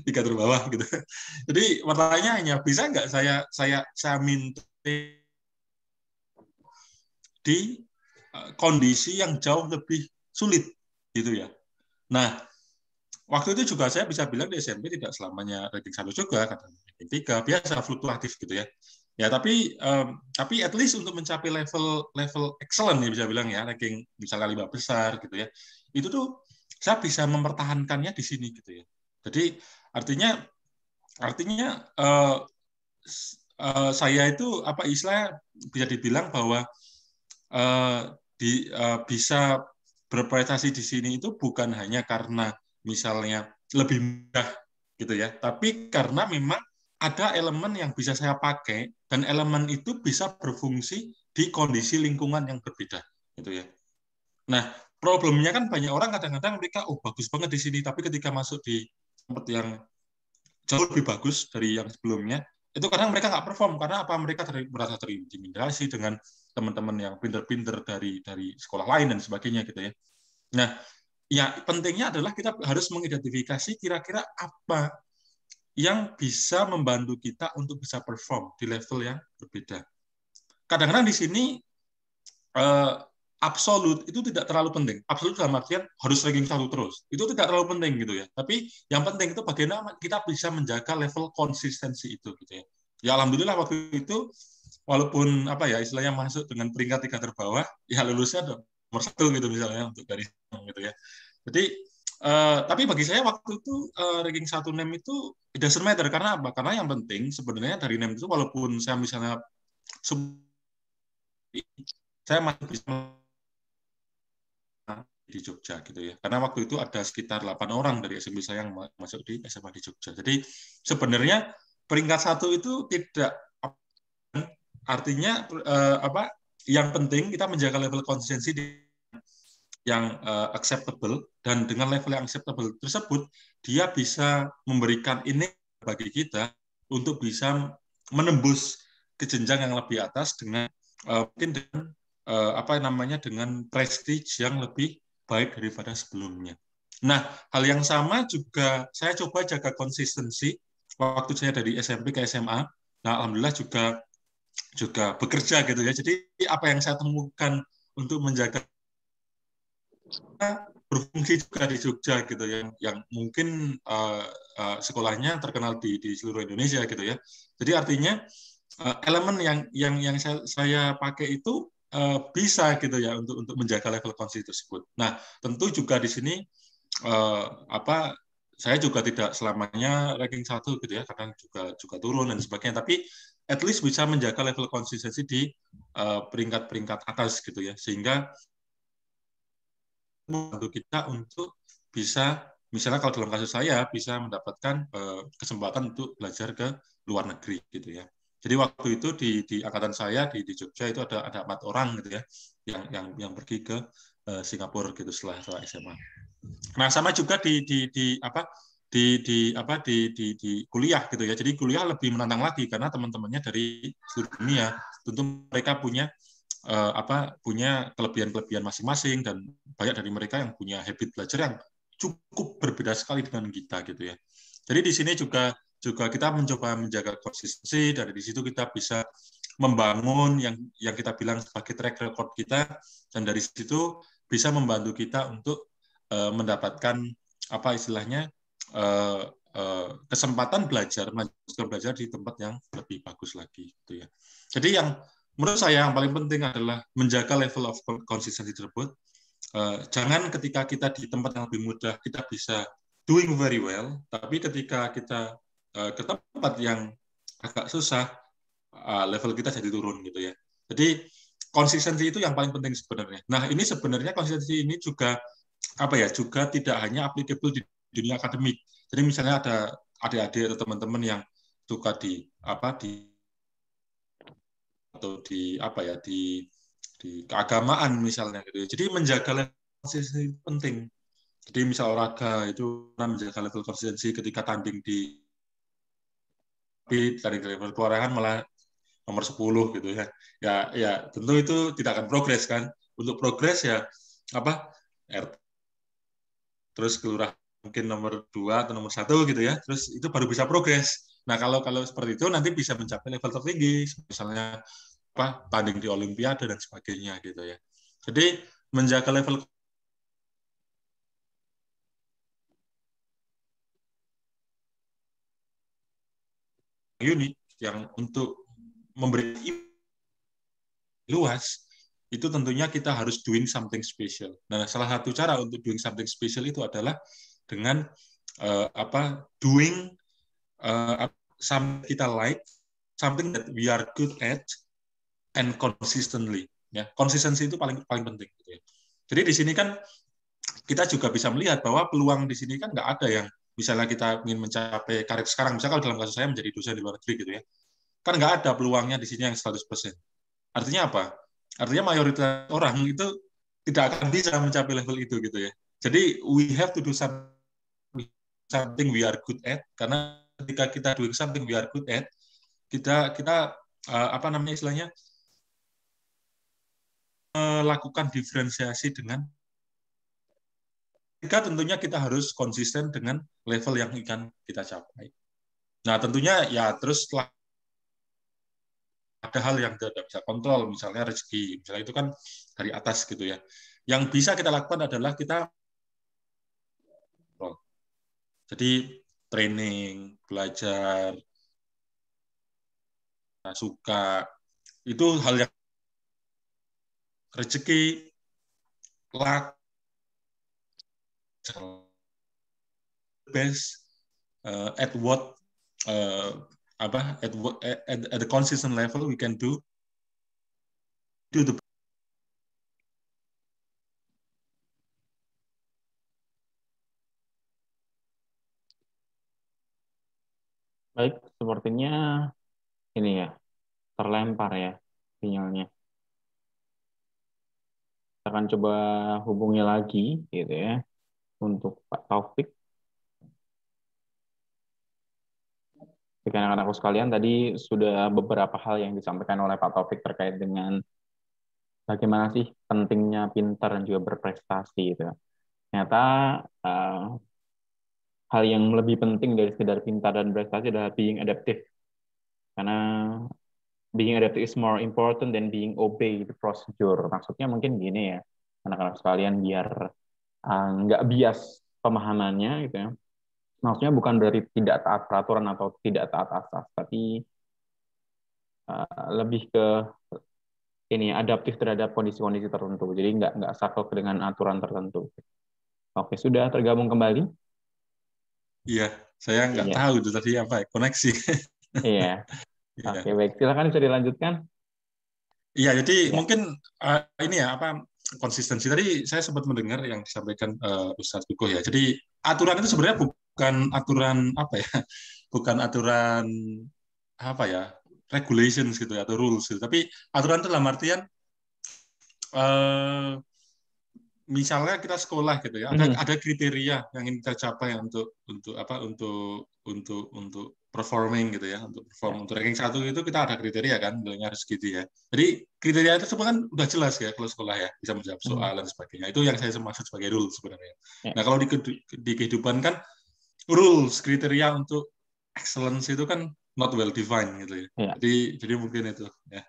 3 terbawah gitu. Jadi pertanyaannya, bisa nggak saya minta di kondisi yang jauh lebih sulit gitu ya. Nah, waktu itu juga saya bisa bilang di SMP tidak selamanya ranking 1 juga, kadang ranking 3, biasa fluktuatif gitu ya. Ya, tapi at least untuk mencapai level excellent ya bisa bilang ya, ranking misalnya 5 besar gitu ya. Itu tuh saya bisa mempertahankannya di sini gitu ya. Jadi artinya saya itu istilahnya bisa dibilang bahwa bisa berprestasi di sini itu bukan hanya karena misalnya lebih mudah gitu ya, tapi karena memang ada elemen yang bisa saya pakai dan elemen itu bisa berfungsi di kondisi lingkungan yang berbeda gitu ya. Nah, problemnya kan banyak orang kadang-kadang mereka bagus banget di sini, tapi ketika masuk di tempat yang jauh lebih bagus dari yang sebelumnya, itu kadang mereka nggak perform karena apa? Mereka merasa terintimidasi dengan teman-teman yang pinter-pinter dari sekolah lain dan sebagainya gitu ya. Nah, ya pentingnya adalah kita harus mengidentifikasi kira-kira apa yang bisa membantu kita untuk bisa perform di level yang berbeda. Kadang-kadang di sini absolut itu tidak terlalu penting. Absolut dalam artian harus ranking 1 terus. Itu tidak terlalu penting gitu ya. Tapi yang penting itu bagaimana kita bisa menjaga level konsistensi itu gitu ya. Ya alhamdulillah waktu itu walaupun apa ya istilahnya masuk dengan peringkat 3 terbawah, ya lulusnya nomor 1 gitu misalnya untuk dari gitu ya. Jadi tapi bagi saya waktu itu ranking 1 NEM itu it doesn't matter karena apa? Karena yang penting sebenarnya dari NEM itu walaupun saya misalnya saya masih bisa di Jogja gitu ya. Karena waktu itu ada sekitar 8 orang dari SMP saya yang masuk di SMA di Jogja. Jadi sebenarnya peringkat 1 itu tidak artinya apa? Yang penting kita menjaga level konsistensi yang acceptable, dan dengan level yang acceptable tersebut dia bisa memberikan ini bagi kita untuk bisa menembus ke jenjang yang lebih atas dengan mungkin dengan apa namanya dengan prestige yang lebih baik daripada sebelumnya. Nah, hal yang sama juga saya coba jaga konsistensi waktu saya dari SMP ke SMA. Nah, alhamdulillah juga bekerja gitu ya. Jadi apa yang saya temukan untuk menjaga berfungsi juga di Jogja gitu yang mungkin sekolahnya terkenal di seluruh Indonesia gitu ya. Jadi artinya elemen yang saya pakai itu bisa gitu ya untuk menjaga level konsistensi tersebut. Nah, tentu juga di sini apa saya juga tidak selamanya ranking 1 gitu ya, kadang juga turun dan sebagainya, tapi at least bisa menjaga level konsistensi di peringkat-peringkat atas gitu ya, sehingga membantu kita untuk bisa misalnya kalau dalam kasus saya bisa mendapatkan kesempatan untuk belajar ke luar negeri gitu ya. Jadi waktu itu di angkatan saya di Jogja itu ada 4 orang gitu ya yang pergi ke Singapura gitu setelah SMA. Nah, sama juga di kuliah gitu ya. Jadi kuliah lebih menantang lagi karena teman-temannya dari seluruh dunia. Tentu mereka punya punya kelebihan-kelebihan masing-masing dan banyak dari mereka yang punya habit belajar yang cukup berbeda sekali dengan kita gitu ya. Jadi di sini juga kita mencoba menjaga konsistensi, dari di situ kita bisa membangun yang kita bilang sebagai track record kita, dan dari situ bisa membantu kita untuk mendapatkan apa istilahnya kesempatan belajar di tempat yang lebih bagus lagi gitu ya. Jadi yang menurut saya yang paling penting adalah menjaga level of konsistensi tersebut. Jangan ketika kita di tempat yang lebih mudah kita bisa doing very well, tapi ketika kita ke tempat yang agak susah, level kita jadi turun gitu ya. Jadi konsistensi itu yang paling penting sebenarnya. Nah, ini sebenarnya konsistensi ini juga juga tidak hanya applicable di dunia akademik. Jadi misalnya ada adik-adik atau teman-teman yang suka di keagamaan misalnya gitu. Jadi menjaga level konsistensi penting. Jadi misal olahraga itu menjaga level konsistensi ketika tanding dari level keluaran malah nomor 10 gitu ya. Ya tentu itu tidak akan progres kan. Untuk progres ya terus kelurahan mungkin nomor 2 atau nomor 1 gitu ya. Terus itu baru bisa progres. Nah, kalau seperti itu nanti bisa mencapai level tertinggi, misalnya tanding di olimpiade dan sebagainya gitu ya. Jadi menjaga level unik yang untuk memberi luas itu tentunya kita harus doing something special. Nah, salah satu cara untuk doing something special itu adalah dengan doing something kita like, something that we are good at and consistently. Ya, konsistensi itu paling penting. Gitu ya. Jadi di sini kan kita juga bisa melihat bahwa peluang di sini kan nggak ada yang misalnya kita ingin mencapai karir sekarang, misalnya kalau dalam kasus saya menjadi dosen di luar negeri gitu ya, kan nggak ada peluangnya di sini yang 100%. Artinya apa? Artinya mayoritas orang itu tidak akan bisa mencapai level itu gitu ya. Jadi we have to do something we are good at, karena ketika kita doing something we are good at, kita istilahnya melakukan diferensiasi dengan tentunya kita harus konsisten dengan level yang akan kita capai. Nah, tentunya ya terus ada hal yang tidak bisa kontrol, misalnya rezeki, misalnya itu kan dari atas gitu ya. Yang bisa kita lakukan adalah kita jadi training, belajar, suka, itu hal yang rezeki, luck, best, at what at the consistent level we can do the. Baik, sepertinya ini ya, terlempar ya sinyalnya. Kita akan coba hubungi lagi gitu ya untuk Pak Taufik. Anak-anakku sekalian, tadi sudah beberapa hal yang disampaikan oleh Pak Taufik terkait dengan bagaimana sih pentingnya pintar dan juga berprestasi gitu. Ternyata hal yang lebih penting dari sekedar pintar dan berprestasi adalah being adaptive. Karena being adaptive is more important than being obey the procedure. Maksudnya mungkin gini ya, anak-anak sekalian, biar nggak bias pemahamannya gitu ya. Maksudnya bukan berarti tidak taat peraturan atau tidak taat asas, tapi lebih ke ini adaptif terhadap kondisi-kondisi tertentu. Jadi nggak saklek dengan aturan tertentu. Oke, sudah tergabung kembali? Iya, saya nggak tahu itu tadi apa ya, koneksi. Iya. Oke, baik. Silakan bisa dilanjutkan. Iya, jadi mungkin ini ya apa konsistensi tadi saya sempat mendengar yang disampaikan Ustadz Biko ya. Jadi aturan itu sebenarnya bukan aturan apa ya, bukan aturan apa ya, regulations gitu ya, atau rules gitu. Tapi aturan itu dalam artian misalnya kita sekolah gitu ya, ada kriteria yang ingin kita capai untuk performing gitu ya, untuk perform untuk ranking 1 itu kita ada kriteria kan, nilainya harus gitu ya. Jadi kriteria itu semua kan udah jelas ya kalau sekolah ya, bisa menjawab soal dan sebagainya. Itu yang saya maksud sebagai rules sebenarnya. Nah, kalau di kehidupan kan rules, kriteria untuk excellence itu kan not well defined gitu ya. Jadi mungkin itu ya.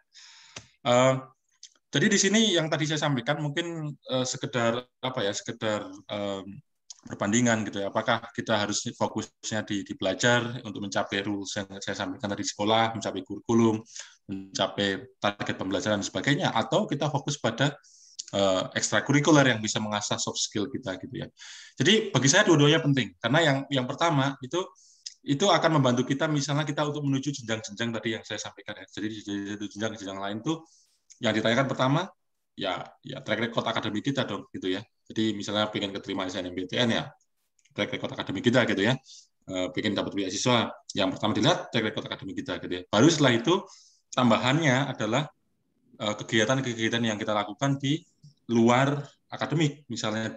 Jadi di sini yang tadi saya sampaikan mungkin sekedar apa ya, sekedar perbandingan gitu ya. Apakah kita harus fokusnya di belajar untuk mencapai rules yang saya sampaikan tadi, sekolah, mencapai kurikulum, mencapai target pembelajaran dan sebagainya, atau kita fokus pada ekstrakurikuler yang bisa mengasah soft skill kita gitu ya. Jadi bagi saya dua-duanya penting, karena yang pertama itu akan membantu kita, misalnya kita untuk menuju jenjang-jenjang tadi yang saya sampaikan ya. Jadi di jenjang-jenjang lain tuh yang ditanyakan pertama ya track record akademik kita dong gitu ya. Jadi misalnya pengen keterima SNMPTN ya track record akademik kita gitu ya. Pengen dapat beasiswa, yang pertama dilihat track record akademik kita gitu ya. Baru setelah itu tambahannya adalah kegiatan-kegiatan yang kita lakukan di luar akademik, misalnya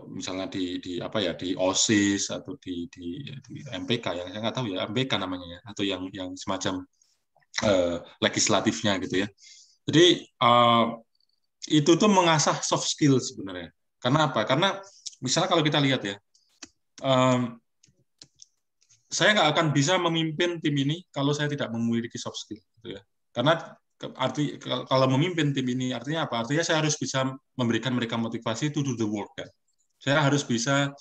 misalnya di OSIS atau di MPK, yang saya nggak tahu ya, MPK namanya ya, atau yang semacam legislatifnya gitu ya. Jadi itu tuh mengasah soft skill sebenarnya. Karena apa? Karena misalnya kalau kita lihat ya, saya nggak akan bisa memimpin tim ini kalau saya tidak memiliki soft skill gitu ya. Karena kalau memimpin tim ini artinya apa? Artinya saya harus bisa memberikan mereka motivasi to do the work kan. Saya harus bisa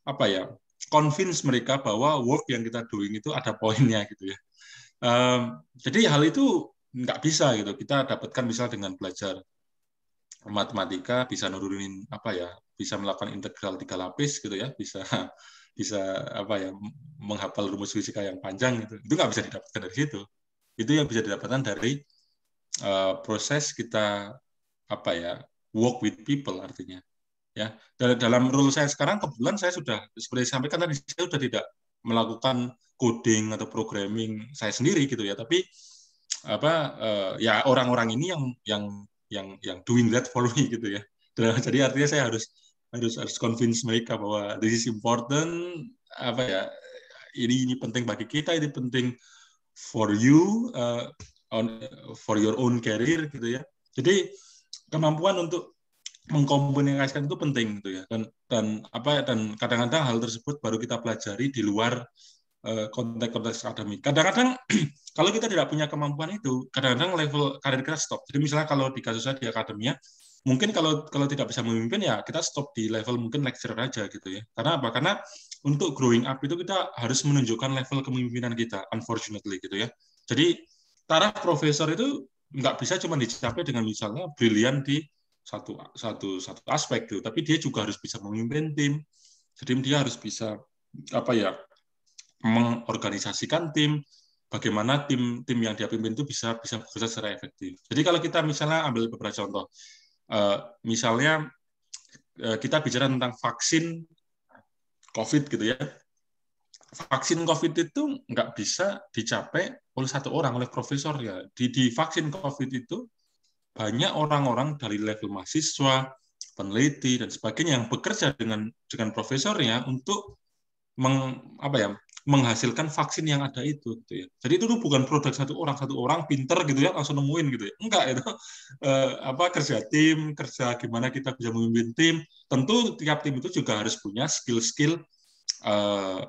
apa ya, convince mereka bahwa work yang kita doing itu ada poinnya gitu ya. Jadi hal itu nggak bisa gitu kita dapatkan misal dengan belajar matematika, bisa nurunin apa ya, bisa melakukan integral 3 lapis gitu ya, bisa apa ya, menghafal rumus fisika yang panjang gitu. Itu nggak bisa didapatkan dari situ. Itu yang bisa didapatkan dari proses kita apa ya, work with people artinya. Ya, dalam role saya sekarang kebetulan saya sudah seperti sampaikan tadi, saya sudah tidak melakukan coding atau programming saya sendiri gitu ya, tapi ya orang-orang ini yang doing that for me gitu ya. Jadi artinya saya harus convince mereka bahwa this is important, apa ya, ini penting bagi kita, ini penting for you, for your own career gitu ya. Jadi kemampuan untuk mengkomunikasikan itu penting gitu ya. Dan kadang-kadang hal tersebut baru kita pelajari di luar konteks akademik. Kadang-kadang kalau kita tidak punya kemampuan itu, kadang-kadang level karir kita stop. Jadi misalnya kalau di kasus saya di akademia, mungkin kalau tidak bisa memimpin ya kita stop di level mungkin lecturer aja gitu ya. Karena apa? Karena untuk growing up itu kita harus menunjukkan level kepemimpinan kita, unfortunately gitu ya. Jadi taraf profesor itu nggak bisa cuma dicapai dengan misalnya brilian di satu aspek gitu, tapi dia juga harus bisa memimpin tim. Jadi dia harus bisa mengorganisasikan tim, bagaimana tim yang dia pimpin itu bisa bekerja secara efektif. Jadi kalau kita misalnya ambil beberapa contoh, misalnya kita bicara tentang vaksin COVID gitu ya. Vaksin COVID itu nggak bisa dicapai oleh satu orang, oleh profesor ya. Di vaksin COVID itu banyak orang-orang dari level mahasiswa, peneliti dan sebagainya yang bekerja dengan profesornya untuk menghasilkan vaksin yang ada itu gitu ya. Jadi itu bukan produk satu orang pinter gitu ya langsung nemuin gitu ya. Enggak, itu kerja tim, kerja gimana kita bisa memimpin tim. Tentu tiap tim itu juga harus punya skill-skill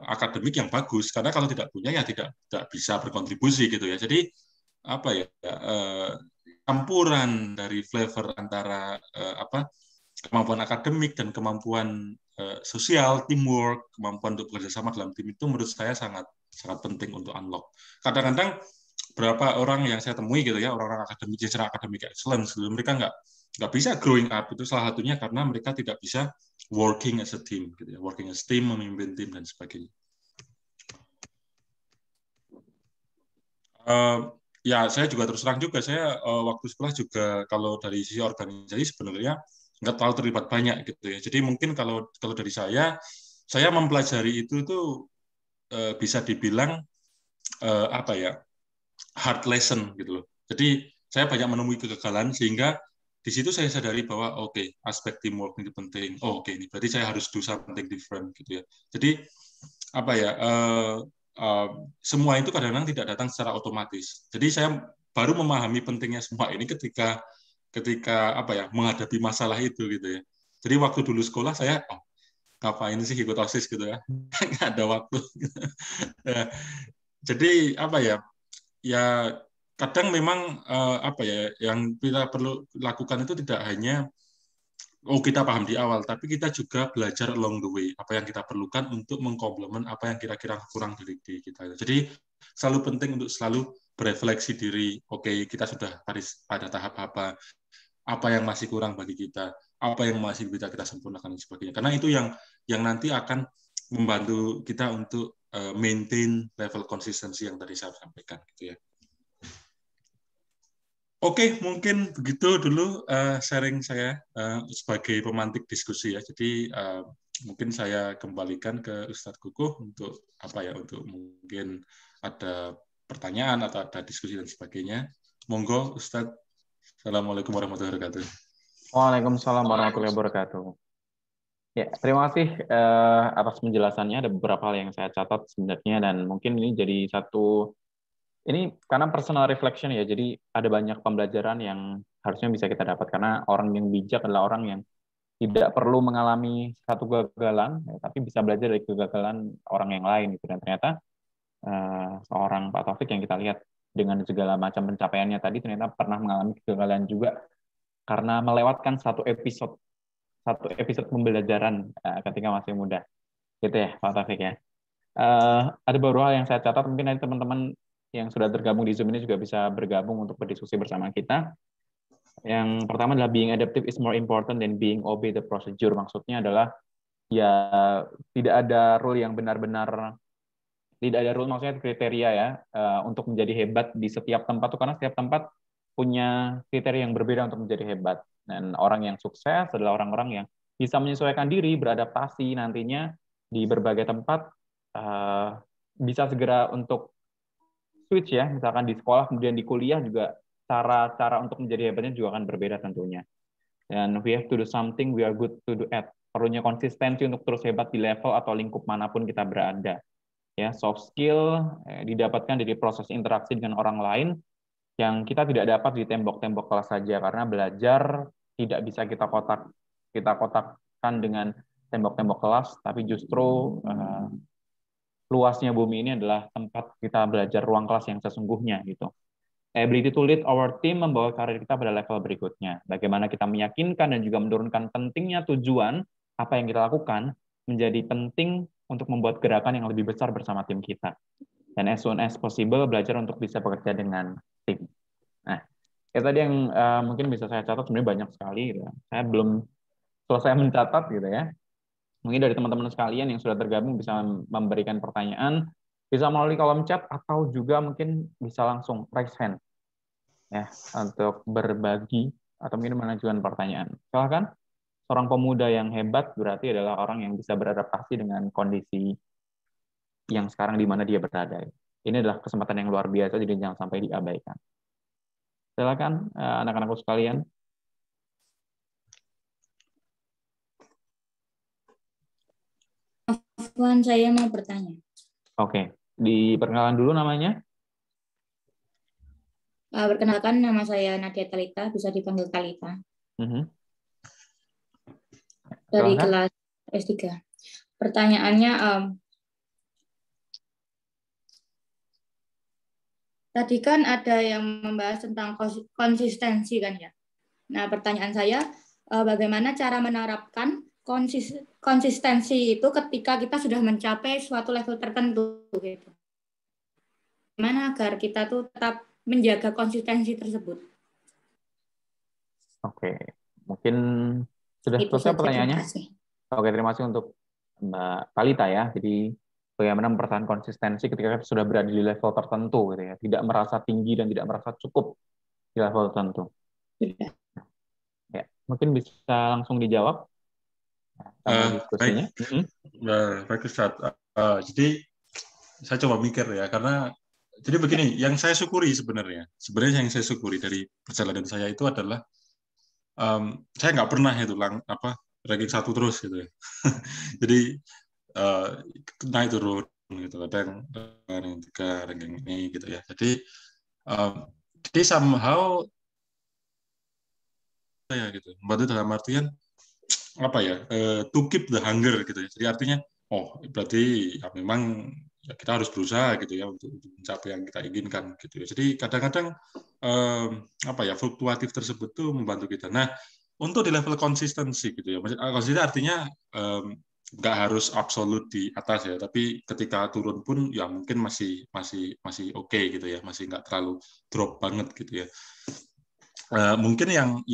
akademik yang bagus, karena kalau tidak punya ya tidak bisa berkontribusi gitu ya. Jadi campuran dari flavor antara kemampuan akademik dan kemampuan sosial, teamwork, kemampuan untuk bekerja sama dalam tim itu menurut saya sangat penting untuk unlock. Kadang-kadang berapa orang yang saya temui gitu ya, orang-orang akademik secara akademik excellence, mereka nggak bisa growing up, itu salah satunya karena mereka tidak bisa working as a team gitu ya, working as team, memimpin tim dan sebagainya. Ya saya juga terus terang juga, saya waktu sekolah juga kalau dari sisi organisasi sebenarnya nggak terlalu terlibat banyak gitu ya. Jadi mungkin kalau dari saya mempelajari itu bisa dibilang hard lesson gitu loh. Jadi saya banyak menemui kegagalan sehingga di situ saya sadari bahwa aspek teamwork ini penting. Ini berarti saya harus do something different gitu ya. Jadi semua itu kadang-kadang tidak datang secara otomatis. Jadi saya baru memahami pentingnya semua ini ketika menghadapi masalah itu gitu ya. Jadi waktu dulu sekolah saya ngapain sih ikut OSIS gitu ya, nggak ada waktu. Jadi ya kadang memang yang kita perlu lakukan itu tidak hanya kita paham di awal, tapi kita juga belajar along the way apa yang kita perlukan untuk mengkomplement apa yang kira-kira kurang dari kita. Jadi selalu penting untuk selalu berefleksi diri. Kita sudah pada tahap apa yang masih kurang bagi kita, apa yang masih bisa kita sempurnakan dan sebagainya. Karena itu yang nanti akan membantu kita untuk maintain level konsistensi yang tadi saya sampaikan gitu ya. Mungkin begitu dulu sharing saya sebagai pemantik diskusi ya. Jadi mungkin saya kembalikan ke Ustadz Kukuh untuk untuk mungkin ada pertanyaan atau ada diskusi dan sebagainya. Monggo Ustadz. Assalamualaikum warahmatullahi wabarakatuh. Waalaikumsalam warahmatullahi wabarakatuh. Ya, terima kasih atas penjelasannya. Ada beberapa hal yang saya catat sebenarnya, dan mungkin ini jadi ini karena personal reflection ya, jadi ada banyak pembelajaran yang harusnya bisa kita dapat, karena orang yang bijak adalah orang yang tidak perlu mengalami satu kegagalan, tapi bisa belajar dari kegagalan orang yang lain. Dan ternyata seorang Pak Taufik yang kita lihat dengan segala macam pencapaiannya tadi, ternyata pernah mengalami kegagalan juga karena melewatkan satu episode pembelajaran ketika masih muda. Gitu ya, Pak Taufik ya. Ada beberapa hal yang saya catat, mungkin nanti teman-teman yang sudah tergabung di Zoom ini juga bisa bergabung untuk berdiskusi bersama kita. Yang pertama adalah being adaptive is more important than being obey the procedure. Maksudnya adalah ya tidak ada rule yang benar-benar, tidak ada rule maksudnya kriteria ya untuk menjadi hebat di setiap tempat tuh, karena setiap tempat punya kriteria yang berbeda untuk menjadi hebat. Dan orang yang sukses adalah orang-orang yang bisa menyesuaikan diri, beradaptasi nantinya di berbagai tempat, bisa segera untuk switch ya, misalkan di sekolah kemudian di kuliah juga cara untuk menjadi hebatnya juga akan berbeda tentunya. Dan we have to do something we are good to do at. Perlunya konsistensi untuk terus hebat di level atau lingkup manapun kita berada. Ya, soft skill didapatkan dari proses interaksi dengan orang lain, yang kita tidak dapat di tembok-tembok kelas saja, karena belajar tidak bisa kita kotakkan dengan tembok-tembok kelas, tapi justru luasnya bumi ini adalah tempat kita belajar ruang kelas yang sesungguhnya gitu. Ability to lead our team membawa karir kita pada level berikutnya. Bagaimana kita meyakinkan dan juga menurunkan pentingnya tujuan apa yang kita lakukan menjadi penting untuk membuat gerakan yang lebih besar bersama tim kita. Dan as soon as possible belajar untuk bisa bekerja dengan tim. Nah, itu tadi yang mungkin bisa saya catat, sebenarnya banyak sekali. Gitu. Saya belum selesai mencatat gitu ya. Mungkin dari teman-teman sekalian yang sudah tergabung bisa memberikan pertanyaan, bisa melalui kolom chat atau juga mungkin bisa langsung raise hand ya untuk berbagi atau mungkin mengajukan pertanyaan. Silakan. Seorang pemuda yang hebat berarti adalah orang yang bisa beradaptasi dengan kondisi yang sekarang di mana dia berada. Ini adalah kesempatan yang luar biasa, jadi jangan sampai diabaikan. Silakan anak-anakku sekalian. Afwan, saya mau bertanya. Oke, diperkenalkan dulu namanya. Perkenalkan, nama saya Nadia Talita, bisa dipanggil Talita. Dari kelas S3. Pertanyaannya, tadi kan ada yang membahas tentang konsistensi kan ya. Nah, pertanyaan saya, bagaimana cara menerapkan konsistensi itu ketika kita sudah mencapai suatu level tertentu gitu. Gimana agar kita tuh tetap menjaga konsistensi tersebut? Oke, mungkin sudah selesai pertanyaannya. Oke, terima kasih untuk Mbak Talita ya. Jadi bagaimana mempertahankan konsistensi ketika kita sudah berada di level tertentu gitu ya. Tidak merasa tinggi dan tidak merasa cukup di level tertentu. Ya, mungkin bisa langsung dijawab. Diskusinya. Baik Ustaz. Jadi saya coba mikir ya, karena jadi begini, yang saya syukuri sebenarnya yang saya syukuri dari perjalanan saya itu adalah saya nggak pernah itu ranking 1 terus gitu ya. Jadi naik turun gitu, kadang ranking 3, ranking ini gitu ya. Jadi somehow ya gitu. Membantu dalam artian apa ya? To keep the hunger gitu ya. Jadi artinya berarti ya memang ya kita harus berusaha gitu ya untuk mencapai yang kita inginkan gitu ya. Jadi kadang-kadang fluktuatif tersebut tuh membantu kita. Nah, untuk di level konsistensi gitu ya. Konsisten artinya nggak harus absolut di atas ya, tapi ketika turun pun ya mungkin masih oke gitu ya, masih nggak terlalu drop banget gitu ya. Mungkin yang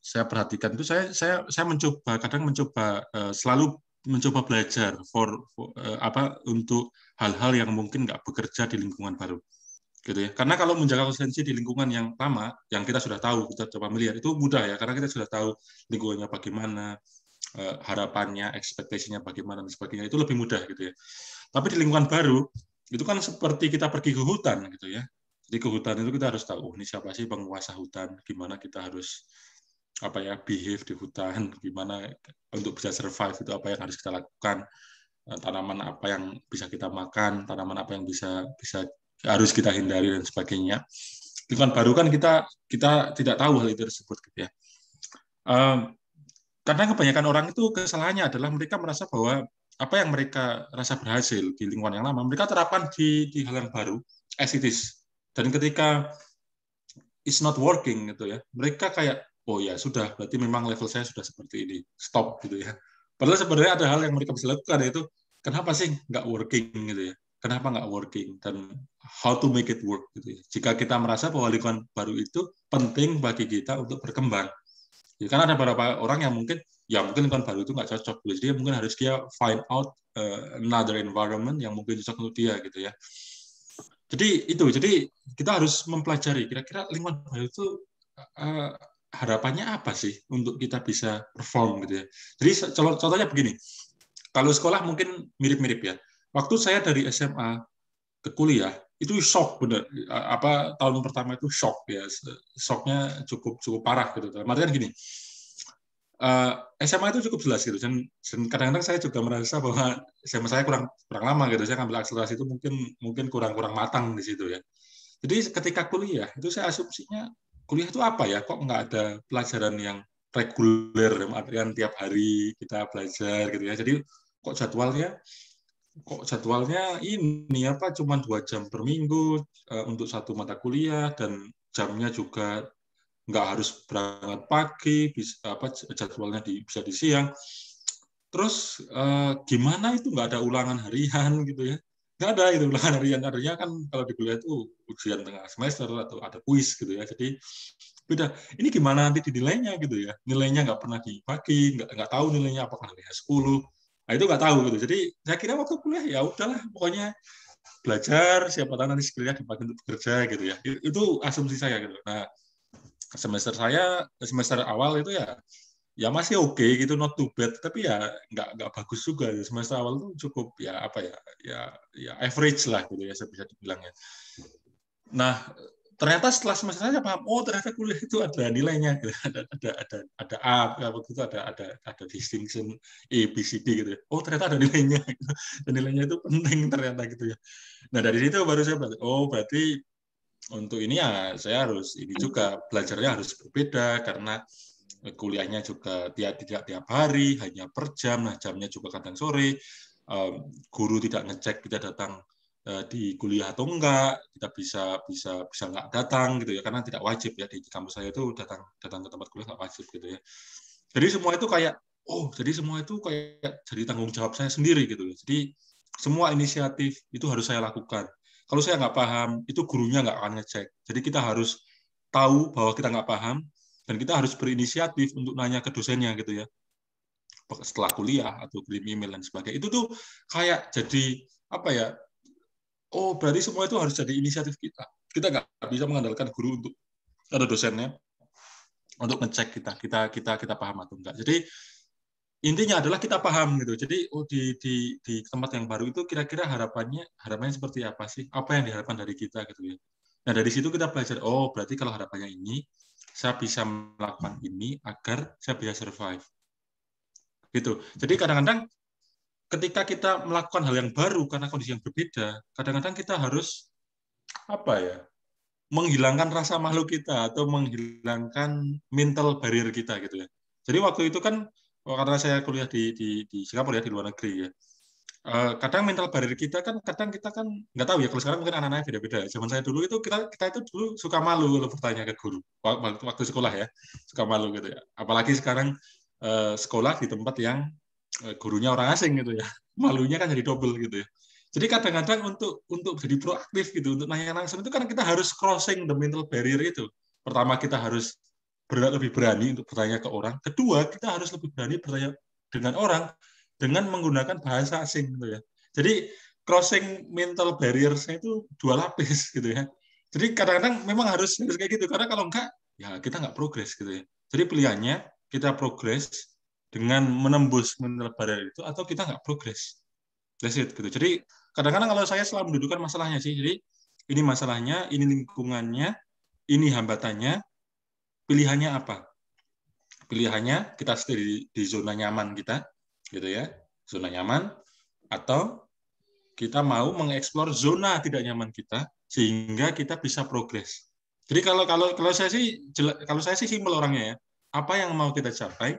saya perhatikan itu saya mencoba selalu mencoba belajar untuk hal-hal yang mungkin nggak bekerja di lingkungan baru gitu ya. Karena kalau menjaga konsistensi di lingkungan yang lama, yang kita sudah tahu, kita coba melihat itu mudah ya, karena kita sudah tahu lingkungannya bagaimana, harapannya, ekspektasinya bagaimana dan sebagainya, itu lebih mudah gitu ya. Tapi di lingkungan baru itu kan seperti kita pergi ke hutan gitu ya. Jadi ke hutan itu kita harus tahu ini siapa sih penguasa hutan, gimana kita harus behave di hutan, gimana untuk bisa survive itu apa yang harus kita lakukan, tanaman apa yang bisa kita makan, tanaman apa yang bisa harus kita hindari dan sebagainya. Lingkungan baru kan kita tidak tahu hal itu tersebut gitu ya. Karena kebanyakan orang itu kesalahannya adalah mereka merasa bahwa apa yang mereka rasa berhasil di lingkungan yang lama, mereka terapkan di hal yang baru as it is. Dan ketika it's not working gitu ya, mereka kayak oh ya sudah, berarti memang level saya sudah seperti ini, stop gitu ya. Padahal sebenarnya ada hal yang mereka bisa lakukan, yaitu kenapa sih nggak working gitu ya, kenapa nggak working, dan how to make it work gitu ya. Jika kita merasa bahwa lingkungan baru itu penting bagi kita untuk berkembang. Ya, karena ada beberapa orang yang mungkin lingkungan baru itu nggak cocok, jadi mungkin harus dia find out another environment yang mungkin cocok untuk dia gitu ya. Jadi kita harus mempelajari kira-kira lingkungan baru itu harapannya apa sih untuk kita bisa perform gitu ya. Jadi contohnya begini, kalau sekolah mungkin mirip-mirip ya. Waktu saya dari SMA ke kuliah itu shock bener. Tahun pertama itu shock ya, shocknya cukup parah gitu. Artinya gini, SMA itu cukup jelas gitu, dan kadang-kadang saya juga merasa bahwa SMA saya kurang lama gitu. Saya ngambil akselerasi itu mungkin kurang matang di situ ya. Jadi ketika kuliah itu saya asumsinya kuliah itu apa ya? Kok nggak ada pelajaran yang reguler, artian tiap hari kita belajar gitu ya. Jadi kok jadwalnya ini apa? Cuma 2 jam per minggu untuk satu mata kuliah dan jamnya juga nggak harus berangkat pagi, bisa apa jadwalnya bisa di siang. Terus gimana itu nggak ada ulangan harian gitu ya? Nggak ada itu ulangan harian. Artinya kan kalau di kuliah itu ujian tengah semester atau ada kuis gitu ya. Jadi beda. Ini gimana nanti dinilainya gitu ya? Nilainya nggak pernah dibagi, nggak tahu nilainya apakah nilainya 10. Nah itu nggak tahu gitu. Jadi saya kira waktu kuliah ya udahlah pokoknya belajar, siapa tahu nanti skillnya dipakai untuk bekerja gitu ya. Itu asumsi saya gitu. Nah semester awal itu ya masih oke gitu, not too bad, tapi ya nggak bagus juga. Semester awal itu cukup ya apa ya average lah gitu ya, saya bisa dibilang ya. Nah ternyata setelah semester saya paham, oh ternyata kuliah itu ada nilainya, gitu. ada A, waktu itu ada distinction A, B, C, D gitu ya. Oh ternyata ada nilainya, gitu. Dan nilainya itu penting ternyata gitu ya. Nah dari situ baru saya belajar, oh berarti untuk ini ya saya harus ini juga belajarnya harus berbeda karena kuliahnya juga tidak tiap hari, hanya per jam. Nah jamnya juga kadang sore. Guru tidak ngecek kita datang di kuliah atau enggak, kita bisa nggak datang gitu ya, karena tidak wajib ya di kampus saya itu datang ke tempat kuliah nggak wajib gitu ya. Jadi semua itu kayak jadi tanggung jawab saya sendiri gitu ya. Jadi semua inisiatif itu harus saya lakukan. Kalau saya nggak paham, itu gurunya nggak akan ngecek. Jadi kita harus tahu bahwa kita nggak paham, dan kita harus berinisiatif untuk nanya ke dosennya gitu ya. Setelah kuliah atau kirim email dan sebagainya. Itu tuh kayak jadi apa ya? Oh, berarti semua itu harus jadi inisiatif kita. Kita nggak bisa mengandalkan guru untuk atau dosennya untuk ngecek kita paham atau enggak. Jadi intinya adalah kita paham gitu. Jadi di tempat yang baru itu kira-kira harapannya seperti apa sih? Apa yang diharapkan dari kita gitu ya. Nah, dari situ kita belajar, oh berarti kalau harapannya ini, saya bisa melakukan ini agar saya bisa survive. Gitu. Jadi kadang-kadang ketika kita melakukan hal yang baru karena kondisi yang berbeda, kadang-kadang kita harus menghilangkan rasa malu kita atau menghilangkan mental barrier kita gitu ya. Jadi waktu itu kan karena saya kuliah di Singapura ya, di luar negeri ya. Kadang mental barrier kita kan nggak tahu ya, kalau sekarang mungkin anak-anaknya beda-beda. Zaman saya dulu itu kita itu dulu suka malu kalau bertanya ke guru waktu sekolah ya, suka malu gitu ya. Apalagi sekarang sekolah di tempat yang gurunya orang asing gitu ya, malunya kan jadi double gitu ya. Jadi kadang-kadang untuk jadi proaktif gitu, untuk nanya langsung itu kan kita harus crossing the mental barrier itu. Pertama kita harus lebih berani untuk bertanya ke orang. Kedua kita harus lebih berani bertanya dengan orang dengan menggunakan bahasa asing gitu ya. Jadi crossing mental barrier-nya itu 2 lapis gitu ya. Jadi kadang-kadang memang harus kayak gitu, karena kalau enggak ya kita nggak progres gitu ya. Jadi pilihannya kita progres dengan menembus mental barrier itu atau kita nggak progres. That's it gitu. Jadi kadang-kadang kalau saya selalu mendudukan masalahnya sih. Jadi ini masalahnya, ini lingkungannya, ini hambatannya, pilihannya apa? Pilihannya kita stay di zona nyaman kita, gitu ya, zona nyaman, atau kita mau mengeksplor zona tidak nyaman kita sehingga kita bisa progres. Jadi kalau saya sih simpel orangnya ya. Apa yang mau kita capai?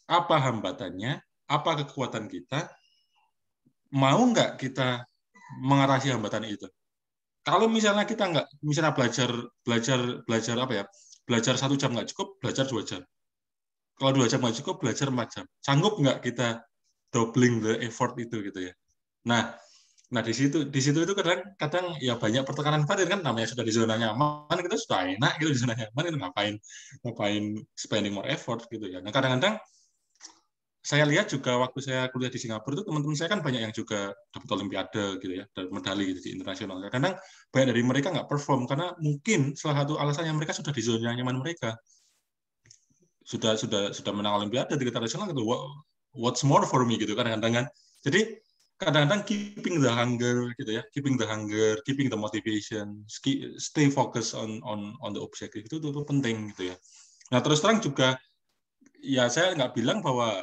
Apa hambatannya? Apa kekuatan kita? Mau nggak kita mengatasi hambatan itu? Kalau misalnya kita nggak, misalnya belajar apa ya? Belajar 1 jam nggak cukup, belajar 2 jam. Kalau 2 jam nggak cukup, belajar 4 jam. Sanggup nggak kita doubling the effort itu gitu ya? Nah di situ itu kadang ya banyak pertekanan batin kan, namanya sudah di zona nyaman, kita sudah enak gitu di zona nyaman, itu ngapain spending more effort gitu ya. Nah kadang-kadang saya lihat juga waktu saya kuliah di Singapura itu teman-teman saya kan banyak yang juga dapat olimpiade gitu ya, dapat medali gitu di internasional. Kadang banyak dari mereka nggak perform karena mungkin salah satu alasannya mereka sudah di zona nyaman mereka, sudah menang olimpiade di internasional gitu. What's more for me gitu kadang-kadang kan. Jadi kadang-kadang keeping the hunger, keeping the motivation, stay focus on the objective itu penting gitu ya. Nah terus terang juga ya saya nggak bilang bahwa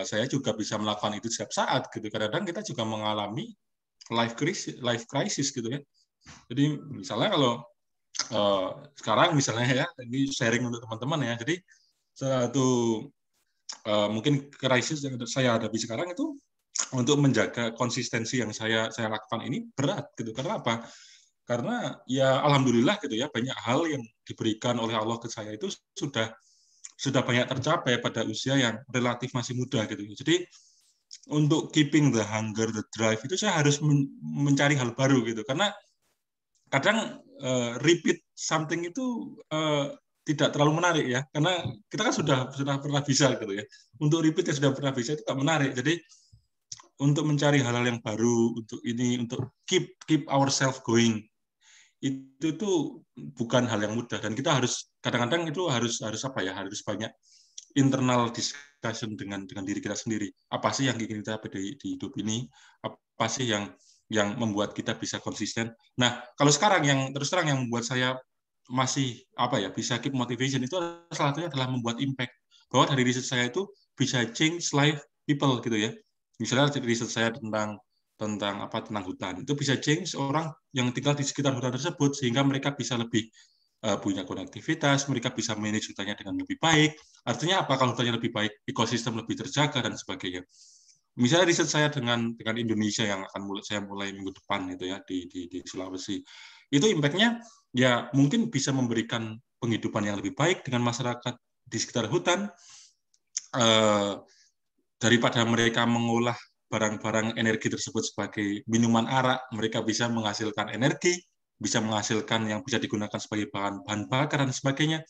saya juga bisa melakukan itu setiap saat gitu. Kadang-kadang kita juga mengalami life crisis gitu ya. Jadi misalnya kalau sekarang misalnya ya, ini sharing untuk teman-teman ya. Jadi satu mungkin krisis yang saya hadapi sekarang itu untuk menjaga konsistensi yang saya lakukan ini berat gitu. Karena apa? Karena ya alhamdulillah gitu ya, banyak hal yang diberikan oleh Allah ke saya itu sudah banyak tercapai pada usia yang relatif masih muda gitu. Jadi untuk keeping the hunger, the drive itu saya harus mencari hal baru gitu. Karena kadang repeat something itu tidak terlalu menarik ya, karena kita kan sudah pernah bisa gitu ya. Untuk repeat yang sudah pernah bisa itu tak menarik. Jadi untuk mencari hal-hal yang baru, untuk keep ourselves going, itu tuh bukan hal yang mudah, dan kita harus kadang-kadang itu harus apa ya, harus banyak internal discussion dengan diri kita sendiri. Apa sih yang ingin kita capai di hidup ini? Apa sih yang membuat kita bisa konsisten? Nah, kalau sekarang yang terus terang yang membuat saya masih bisa keep motivation itu salah satunya adalah membuat impact. Bahwa dari riset saya itu bisa change life people gitu ya. Misalnya riset saya tentang hutan, itu bisa change orang yang tinggal di sekitar hutan tersebut sehingga mereka bisa lebih punya konektivitas, mereka bisa manage hutannya dengan lebih baik. Artinya apa? Kalau hutannya lebih baik, ekosistem lebih terjaga dan sebagainya. Misalnya riset saya dengan Indonesia yang akan saya mulai minggu depan itu ya di Sulawesi, itu impact-nya ya mungkin bisa memberikan penghidupan yang lebih baik dengan masyarakat di sekitar hutan, daripada mereka mengolah barang-barang energi tersebut sebagai minuman arak, mereka bisa menghasilkan energi, bisa menghasilkan yang bisa digunakan sebagai bahan bakar dan sebagainya.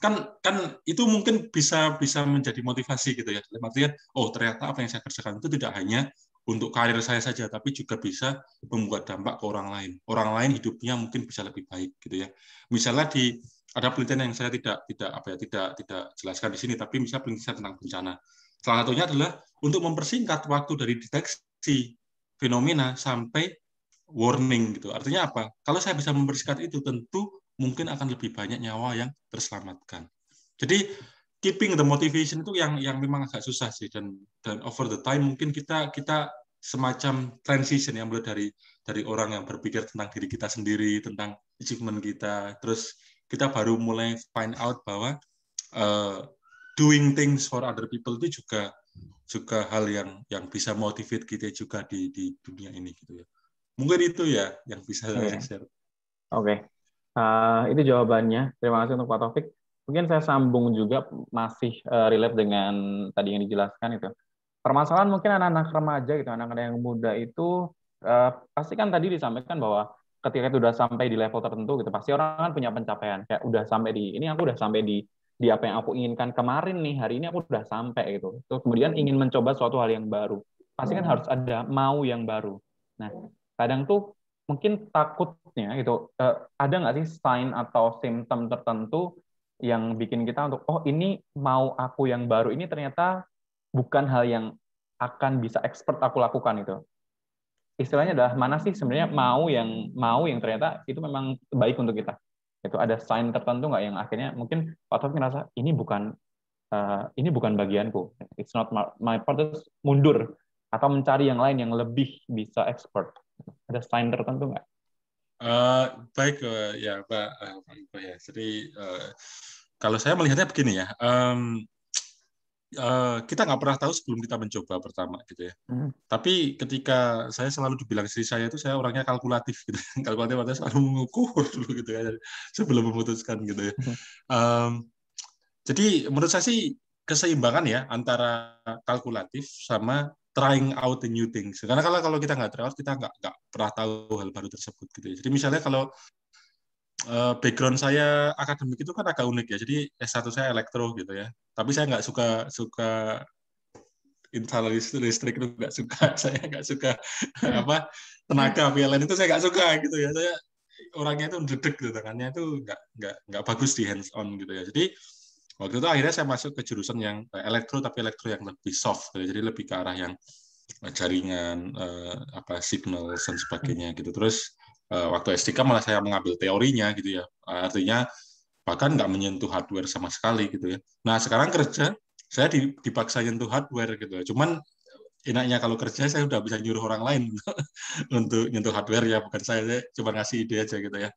Kan itu mungkin bisa menjadi motivasi gitu ya. Dalam artian, oh ternyata apa yang saya kerjakan itu tidak hanya untuk karir saya saja, tapi juga bisa membuat dampak ke orang lain. Orang lain hidupnya mungkin bisa lebih baik gitu ya. Misalnya ada penelitian yang saya tidak jelaskan di sini, tapi misalnya penelitian tentang bencana. Salah satunya adalah untuk mempersingkat waktu dari deteksi fenomena sampai warning gitu. Artinya apa? Kalau saya bisa mempersingkat itu, tentu mungkin akan lebih banyak nyawa yang terselamatkan. Jadi keeping the motivation itu yang memang agak susah sih, dan over the time mungkin kita semacam transition yang mulai dari orang yang berpikir tentang diri kita sendiri, tentang achievement kita, terus kita baru mulai find out bahwa doing things for other people itu juga hal yang bisa motivate kita juga di dunia ini gitu ya. Mungkin itu ya yang bisa saya share. Oke. Itu jawabannya. Terima kasih untuk Pak Taufik. Mungkin saya sambung juga masih relate dengan tadi yang dijelaskan itu. Permasalahan mungkin anak-anak remaja gitu, anak-anak yang muda itu pasti kan tadi disampaikan bahwa ketika itu udah sampai di level tertentu gitu, pasti orang kan punya pencapaian. Kayak udah sampai aku udah sampai di apa yang aku inginkan kemarin nih, hari ini aku udah sampai gitu. Terus kemudian ingin mencoba suatu hal yang baru. Pasti kan harus ada mau yang baru. Nah, kadang tuh mungkin takutnya gitu, ada nggak sih sign atau simptom tertentu yang bikin kita untuk, oh ini mau aku yang baru ini ternyata bukan hal yang akan bisa expert aku lakukan itu. Istilahnya adalah mana sih sebenarnya mau yang ternyata itu memang baik untuk kita. Itu ada sign tertentu nggak yang akhirnya mungkin Pak Taufik ngerasa ini bukan bagianku, it's not my part, terus mundur atau mencari yang lain yang lebih bisa expert. Ada sign tertentu nggak? Baik ya Pak. Ya. Jadi kalau saya melihatnya begini ya, kita nggak pernah tahu sebelum kita mencoba pertama gitu ya. Tapi ketika saya selalu dibilang istri saya itu saya orangnya kalkulatif gitu. Kalkulatif artinya selalu mengukur dulu gitu ya sebelum memutuskan gitu ya. Jadi menurut saya sih keseimbangan ya antara kalkulatif sama trying out the new things. Karena kalau kita nggak try out, kita nggak pernah tahu hal baru tersebut gitu ya. Jadi misalnya kalau background saya akademik itu kan agak unik ya. Jadi S1 saya elektro gitu ya. Tapi saya nggak suka installasi listrik itu nggak suka. Saya nggak suka tenaga PLN itu saya nggak suka gitu ya. Saya orangnya itu dedek gitu, tangannya itu nggak bagus di hands on gitu ya. Jadi waktu itu akhirnya saya masuk ke jurusan yang elektro, tapi elektro yang lebih soft gitu. Jadi lebih ke arah yang jaringan, signal dan sebagainya gitu. Terus waktu S3 malah saya mengambil teorinya gitu ya. Artinya bahkan nggak menyentuh hardware sama sekali gitu ya. Nah sekarang kerja saya dipaksa nyentuh hardware gitu. Cuman enaknya kalau kerja saya udah bisa nyuruh orang lain untuk nyentuh hardware ya, bukan saya cuma ngasih ide aja gitu ya.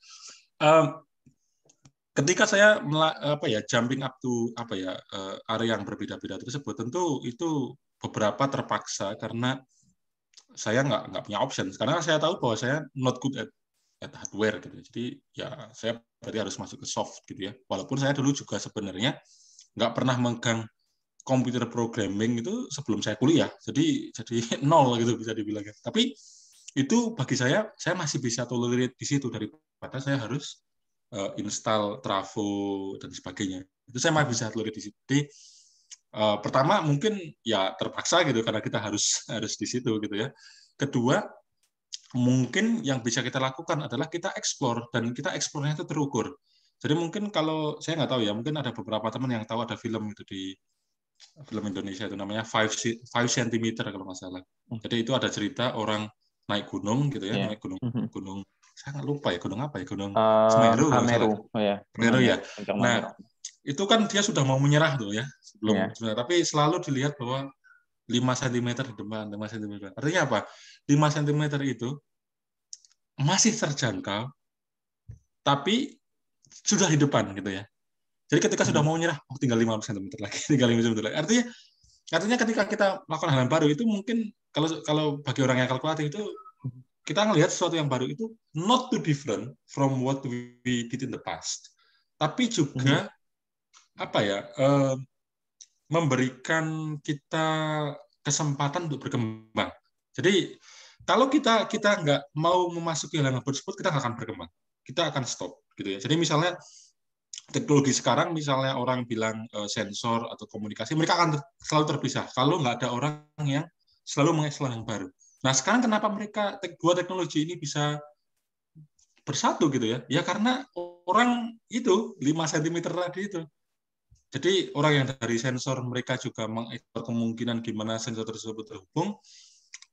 Ketika saya jumping up to area yang berbeda-beda tersebut, tentu itu beberapa terpaksa karena saya nggak punya option, karena saya tahu bahwa saya not good at hardware gitu. Jadi ya saya berarti harus masuk ke soft gitu ya. Walaupun saya dulu juga sebenarnya nggak pernah megang komputer programming itu sebelum saya kuliah. Jadi nol gitu bisa dibilang. Tapi itu bagi saya masih bisa tolerate di situ daripada saya harus install trafo dan sebagainya. Itu saya masih bisa tolerate di situ. Jadi pertama mungkin ya terpaksa gitu karena kita harus di situ gitu ya. Kedua, mungkin yang bisa kita lakukan adalah kita explore, dan kita explore-nya itu terukur. Jadi mungkin kalau saya nggak tahu ya, mungkin ada beberapa teman yang tahu ada film itu di film Indonesia itu namanya 5 cm kalau nggak salah. Jadi itu ada cerita orang naik gunung gitu ya, naik gunung saya nggak lupa ya gunung apa ya, gunung Semeru kalau salah. Semeru ya. Nah, itu kan dia sudah mau menyerah tuh ya sebelum tapi selalu dilihat bahwa 5 cm di depan, 5 cm. Artinya apa? 5 cm itu masih terjangkau, tapi sudah di depan gitu ya. Jadi ketika sudah mau menyerah, tinggal 5 cm lagi, tinggal 5 cm lagi. Artinya ketika kita melakukan hal yang baru itu mungkin kalau bagi orang yang kalkulatif itu kita ngelihat sesuatu yang baru itu not too different from what we did in the past. Tapi juga memberikan kita kesempatan untuk berkembang. Jadi kalau kita nggak mau memasuki hal yang tersebut, kita nggak akan berkembang. Kita akan stop gitu ya. Jadi misalnya teknologi sekarang, misalnya orang bilang sensor atau komunikasi, mereka akan selalu terpisah kalau nggak ada orang yang selalu mengeksplor yang baru. Nah sekarang kenapa mereka dua teknologi ini bisa bersatu gitu ya? Ya karena orang itu 5 cm tadi itu. Jadi orang yang dari sensor mereka juga mengeksplor kemungkinan gimana sensor tersebut terhubung.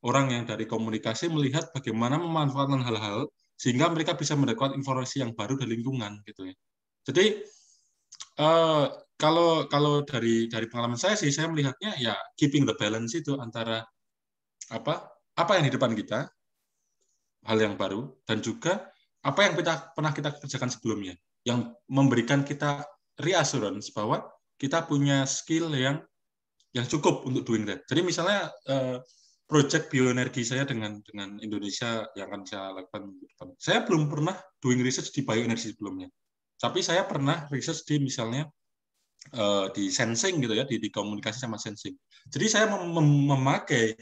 Orang yang dari komunikasi melihat bagaimana memanfaatkan hal-hal sehingga mereka bisa mendapat informasi yang baru dari lingkungan gitu ya. Jadi kalau dari pengalaman saya sih, saya melihatnya ya keeping the balance itu antara apa yang di depan kita, hal yang baru, dan juga apa yang pernah kita kerjakan sebelumnya, yang memberikan kita reassurance bahwa kita punya skill yang cukup untuk doing that. Jadi misalnya project bioenergi saya dengan Indonesia yang akan saya lakukan minggu depan. Saya belum pernah doing research di bioenergi sebelumnya. Tapi saya pernah research di misalnya di sensing gitu ya, di komunikasi sama sensing. Jadi saya memakai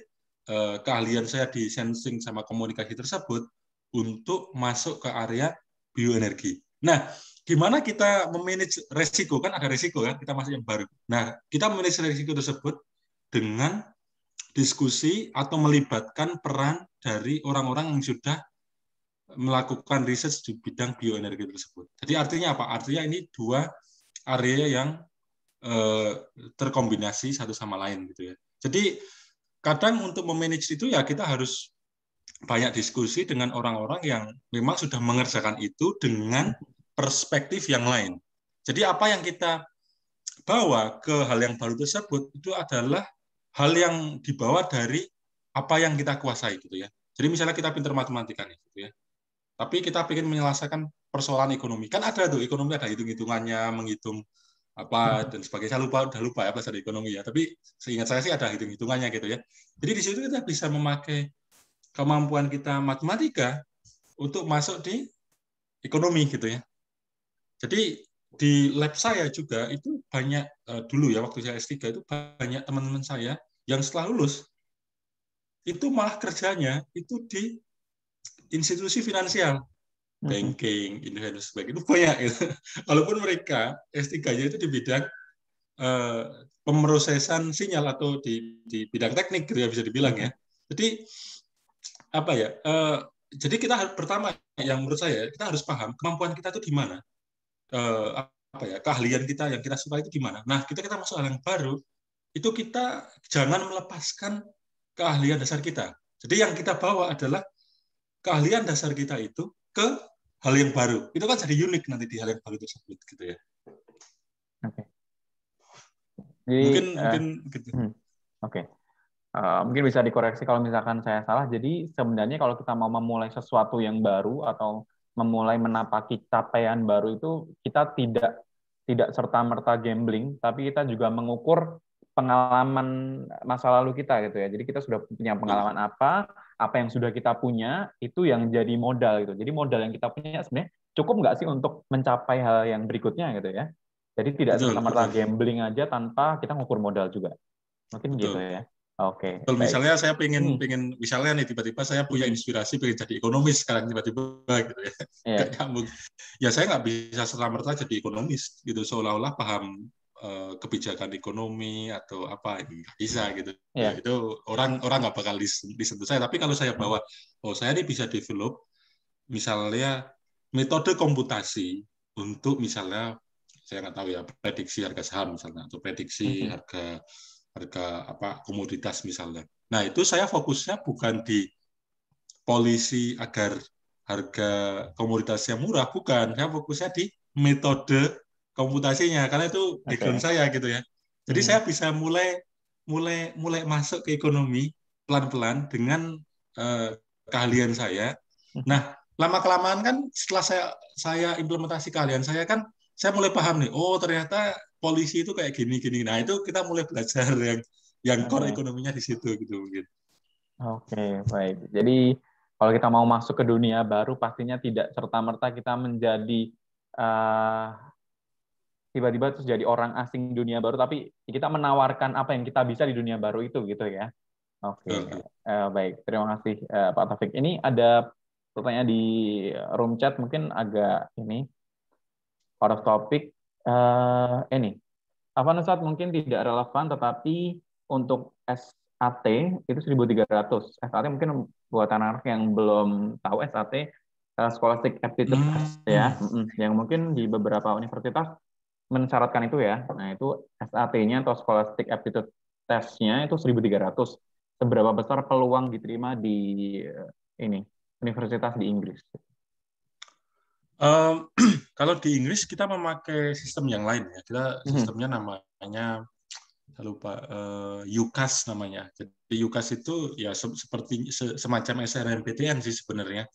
keahlian saya di sensing sama komunikasi tersebut untuk masuk ke area bioenergi. Nah, gimana kita memanage resiko, kan ada resiko kan, kita masuk yang baru. Nah, kita memanage resiko tersebut dengan diskusi atau melibatkan peran dari orang-orang yang sudah melakukan research di bidang bioenergi tersebut. Jadi artinya apa? Artinya ini dua area yang terkombinasi satu sama lain gitu ya. Jadi kadang untuk memanage itu ya kita harus banyak diskusi dengan orang-orang yang memang sudah mengerjakan itu dengan perspektif yang lain. Jadi apa yang kita bawa ke hal yang baru tersebut itu adalah hal yang dibawa dari apa yang kita kuasai gitu ya. Jadi misalnya kita pintar matematika nih gitu ya. Tapi kita ingin menyelesaikan persoalan ekonomi. Kan ada tuh ekonomi, ada hitung-hitungannya, menghitung apa dan sebagainya. Saya udah lupa ya pelajaran ekonomi ya. Tapi seingat saya sih ada hitung-hitungannya gitu ya. Jadi di situ kita bisa memakai kemampuan kita matematika untuk masuk di ekonomi gitu ya. Jadi di lab saya juga itu banyak dulu ya waktu saya S3 itu banyak teman-teman saya yang setelah lulus itu malah kerjanya itu di institusi finansial, banking, investment sebagainya itu banyak gitu. Walaupun mereka S3-nya itu di bidang pemrosesan sinyal atau di bidang teknik gitu ya bisa dibilang ya. Jadi apa ya? Jadi kita harus pertama yang menurut saya kita harus paham kemampuan kita itu di mana. Keahlian kita yang kita suka itu gimana. Nah, kita masuk hal yang baru, itu kita jangan melepaskan keahlian dasar kita. Jadi yang kita bawa adalah keahlian dasar kita itu ke hal yang baru. Itu kan jadi unik nanti di hal yang baru tersebut gitu ya. Oke. Mungkin gitu. Oke. Mungkin bisa dikoreksi kalau misalkan saya salah. Jadi sebenarnya kalau kita mau memulai sesuatu yang baru atau memulai menapaki capaian baru itu kita tidak serta-merta gambling, tapi kita juga mengukur pengalaman masa lalu kita gitu ya. Jadi kita sudah punya pengalaman apa yang sudah kita punya itu yang jadi modal gitu. Jadi modal yang kita punya sebenarnya cukup nggak sih untuk mencapai hal yang berikutnya gitu ya. Jadi tidak serta-merta gambling aja tanpa kita ngukur modal juga. Mungkin gitu ya. Oke. Kalau baik. misalnya saya pengen misalnya nih tiba-tiba saya punya inspirasi pengen jadi ekonomis sekarang tiba-tiba gitu ya. Yeah. Ya saya nggak bisa serta-merta jadi ekonomis gitu seolah-olah paham kebijakan ekonomi atau apa ini nggak bisa gitu. Yeah. Ya, itu orang nggak bakal disentuh saya. Tapi kalau saya bawa, saya ini bisa develop misalnya metode komputasi untuk misalnya saya nggak tahu ya prediksi harga saham misalnya atau prediksi harga komoditas misalnya. Nah, itu saya fokusnya bukan di polisi agar harga komoditasnya murah, bukan. Saya fokusnya di metode komputasinya karena itu background saya gitu ya. Jadi saya bisa mulai masuk ke ekonomi pelan-pelan dengan keahlian saya. Nah, lama-kelamaan kan setelah saya implementasi keahlian saya kan saya mulai paham nih, oh ternyata polisi itu kayak gini. Nah, itu kita mulai belajar yang core ekonominya di situ gitu mungkin. Oke, baik. Jadi kalau kita mau masuk ke dunia baru pastinya tidak serta-merta kita menjadi tiba-tiba terus jadi orang asing dunia baru, tapi kita menawarkan apa yang kita bisa di dunia baru itu gitu ya. Oke. Baik. Terima kasih Pak Taufik. Ini ada pertanyaan di room chat mungkin agak ini out of topic. Ini Avanos saat mungkin tidak relevan, tetapi untuk SAT itu 1.300. SAT mungkin buat anak-anak yang belum tahu SAT, Scholastic Aptitude Test ya, yang mungkin di beberapa universitas mensyaratkan itu ya. Nah itu SAT-nya atau Scholastic Aptitude Test-nya itu 1.300. Seberapa besar peluang diterima di universitas di Inggris? Kalau di Inggris kita memakai sistem yang lain ya. Kita sistemnya namanya saya lupa UCAS namanya. Jadi UCAS itu ya seperti semacam SNMPTN sih sebenarnya.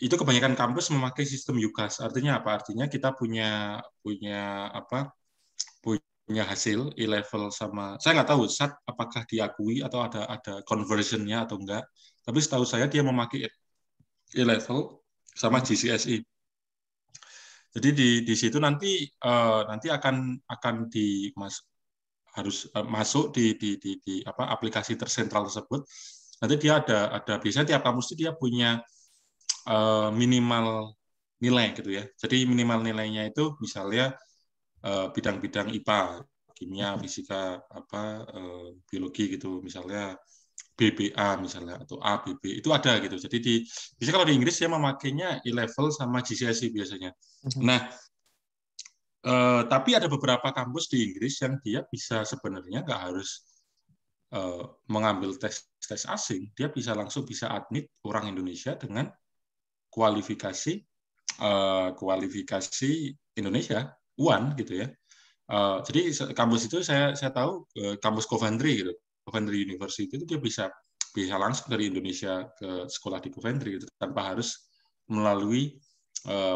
Itu kebanyakan kampus memakai sistem UCAS. Artinya apa? Artinya kita punya hasil E-level sama saya nggak tahu SAT apakah diakui atau ada conversionnya atau enggak. Tapi setahu saya dia memakai E-level sama GCSE. Jadi di situ nanti akan harus masuk di aplikasi tersentral tersebut. Nanti dia ada biasanya tiap kampus itu dia punya minimal nilai gitu ya. Jadi minimal nilainya itu misalnya bidang-bidang IPA, kimia, fisika, biologi gitu misalnya. BBA misalnya atau ABB itu ada gitu. Jadi biasanya kalau di Inggris dia memakainya E-level sama GCSE biasanya. Nah, tapi ada beberapa kampus di Inggris yang dia bisa sebenarnya nggak harus mengambil tes asing, dia langsung bisa admit orang Indonesia dengan kualifikasi Indonesia UAN gitu ya. Jadi kampus itu saya tahu kampus Coventry gitu. Coventry University itu dia bisa langsung dari Indonesia ke sekolah di Coventry gitu, tanpa harus melalui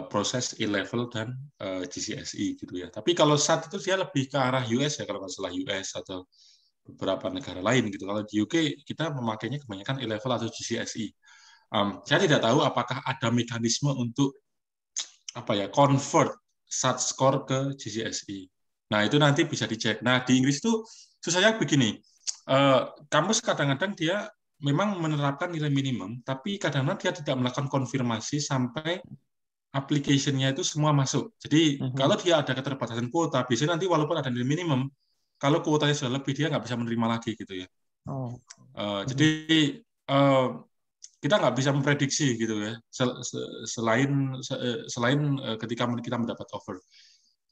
proses E-level dan GCSE gitu ya. Tapi kalau SAT itu dia lebih ke arah US ya, kalau nggak salah US atau beberapa negara lain gitu. Kalau di UK kita memakainya kebanyakan E-level atau GCSE. Saya tidak tahu apakah ada mekanisme untuk convert SAT score ke GCSE. Nah itu nanti bisa dicek. Nah di Inggris itu susahnya begini. Kampus kadang-kadang dia memang menerapkan nilai minimum, tapi kadang-kadang dia tidak melakukan konfirmasi sampai application-nya itu semua masuk. Jadi kalau dia ada keterbatasan kuota, biasanya nanti walaupun ada nilai minimum, kalau kuotanya sudah lebih dia nggak bisa menerima lagi gitu ya. Jadi kita nggak bisa memprediksi gitu ya. Selain ketika kita mendapat offer.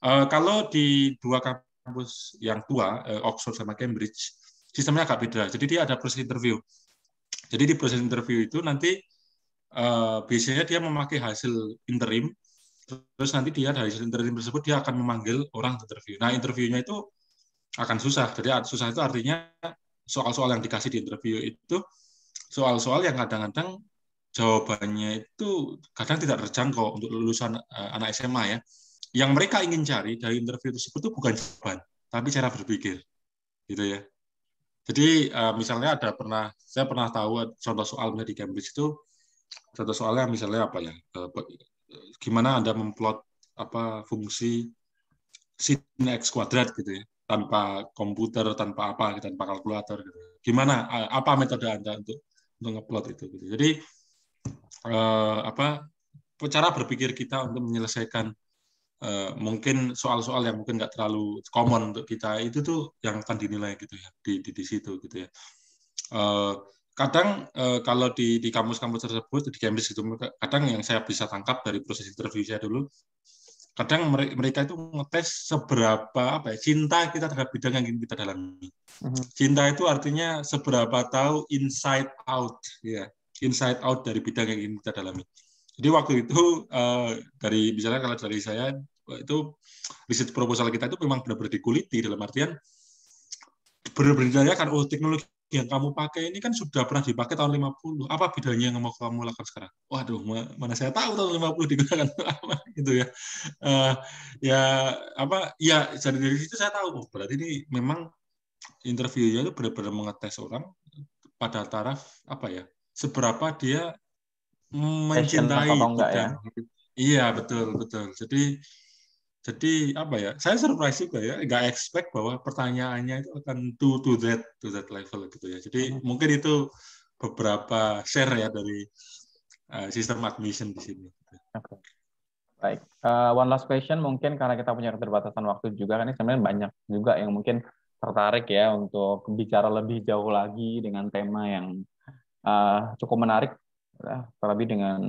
Kalau di dua kampus yang tua, Oxford sama Cambridge, sistemnya agak beda. Jadi dia ada proses interview. Jadi di proses interview itu nanti biasanya dia memakai hasil interim, terus nanti dia dari hasil interim tersebut dia akan memanggil orang interview. Nah interviewnya itu akan susah. Jadi susah itu artinya soal-soal yang dikasih di interview itu soal-soal yang kadang-kadang jawabannya itu kadang tidak terjangkau untuk lulusan anak SMA ya. Yang mereka ingin cari dari interview tersebut itu bukan jawaban, tapi cara berpikir, gitu ya. Jadi misalnya saya pernah tahu contoh soalnya di Cambridge itu, contoh soalnya misalnya apa ya, gimana Anda memplot fungsi sin X kuadrat gitu ya, tanpa komputer, tanpa kalkulator gitu. Gimana, apa metode Anda untuk ngeplot itu gitu. Jadi cara berpikir kita untuk menyelesaikan mungkin soal-soal yang mungkin nggak terlalu common untuk kita itu tuh yang akan dinilai gitu ya di situ gitu ya. Kadang kalau di kampus-kampus tersebut di Cambridge itu kadang yang saya bisa tangkap dari proses interview saya dulu, kadang mereka itu ngetes seberapa cinta kita terhadap bidang yang ingin kita dalami. Cinta itu artinya seberapa tahu inside out ya, inside out dari bidang yang ingin kita dalami. Jadi waktu itu misalnya kalau dari saya itu riset proposal kita itu memang benar-benar dikuliti, dalam artian benar-benar ditanyakan, teknologi yang kamu pakai ini kan sudah pernah dipakai tahun 50. Apa bedanya yang mau kamu lakukan sekarang? Waduh, mana saya tahu tahun 50 digunakan apa gitu ya. Dari situ saya tahu berarti ini memang interviewnya itu benar-benar mengetes orang pada taraf seberapa dia mencintai bidang. Iya, betul. Jadi saya surprise juga ya, nggak expect bahwa pertanyaannya itu akan to that level gitu ya. Jadi mungkin itu beberapa share ya dari sistem admission di sini. Okay. Baik, one last question mungkin karena kita punya keterbatasan waktu juga kan, ini sebenarnya banyak juga yang mungkin tertarik ya untuk bicara lebih jauh lagi dengan tema yang cukup menarik, terlebih dengan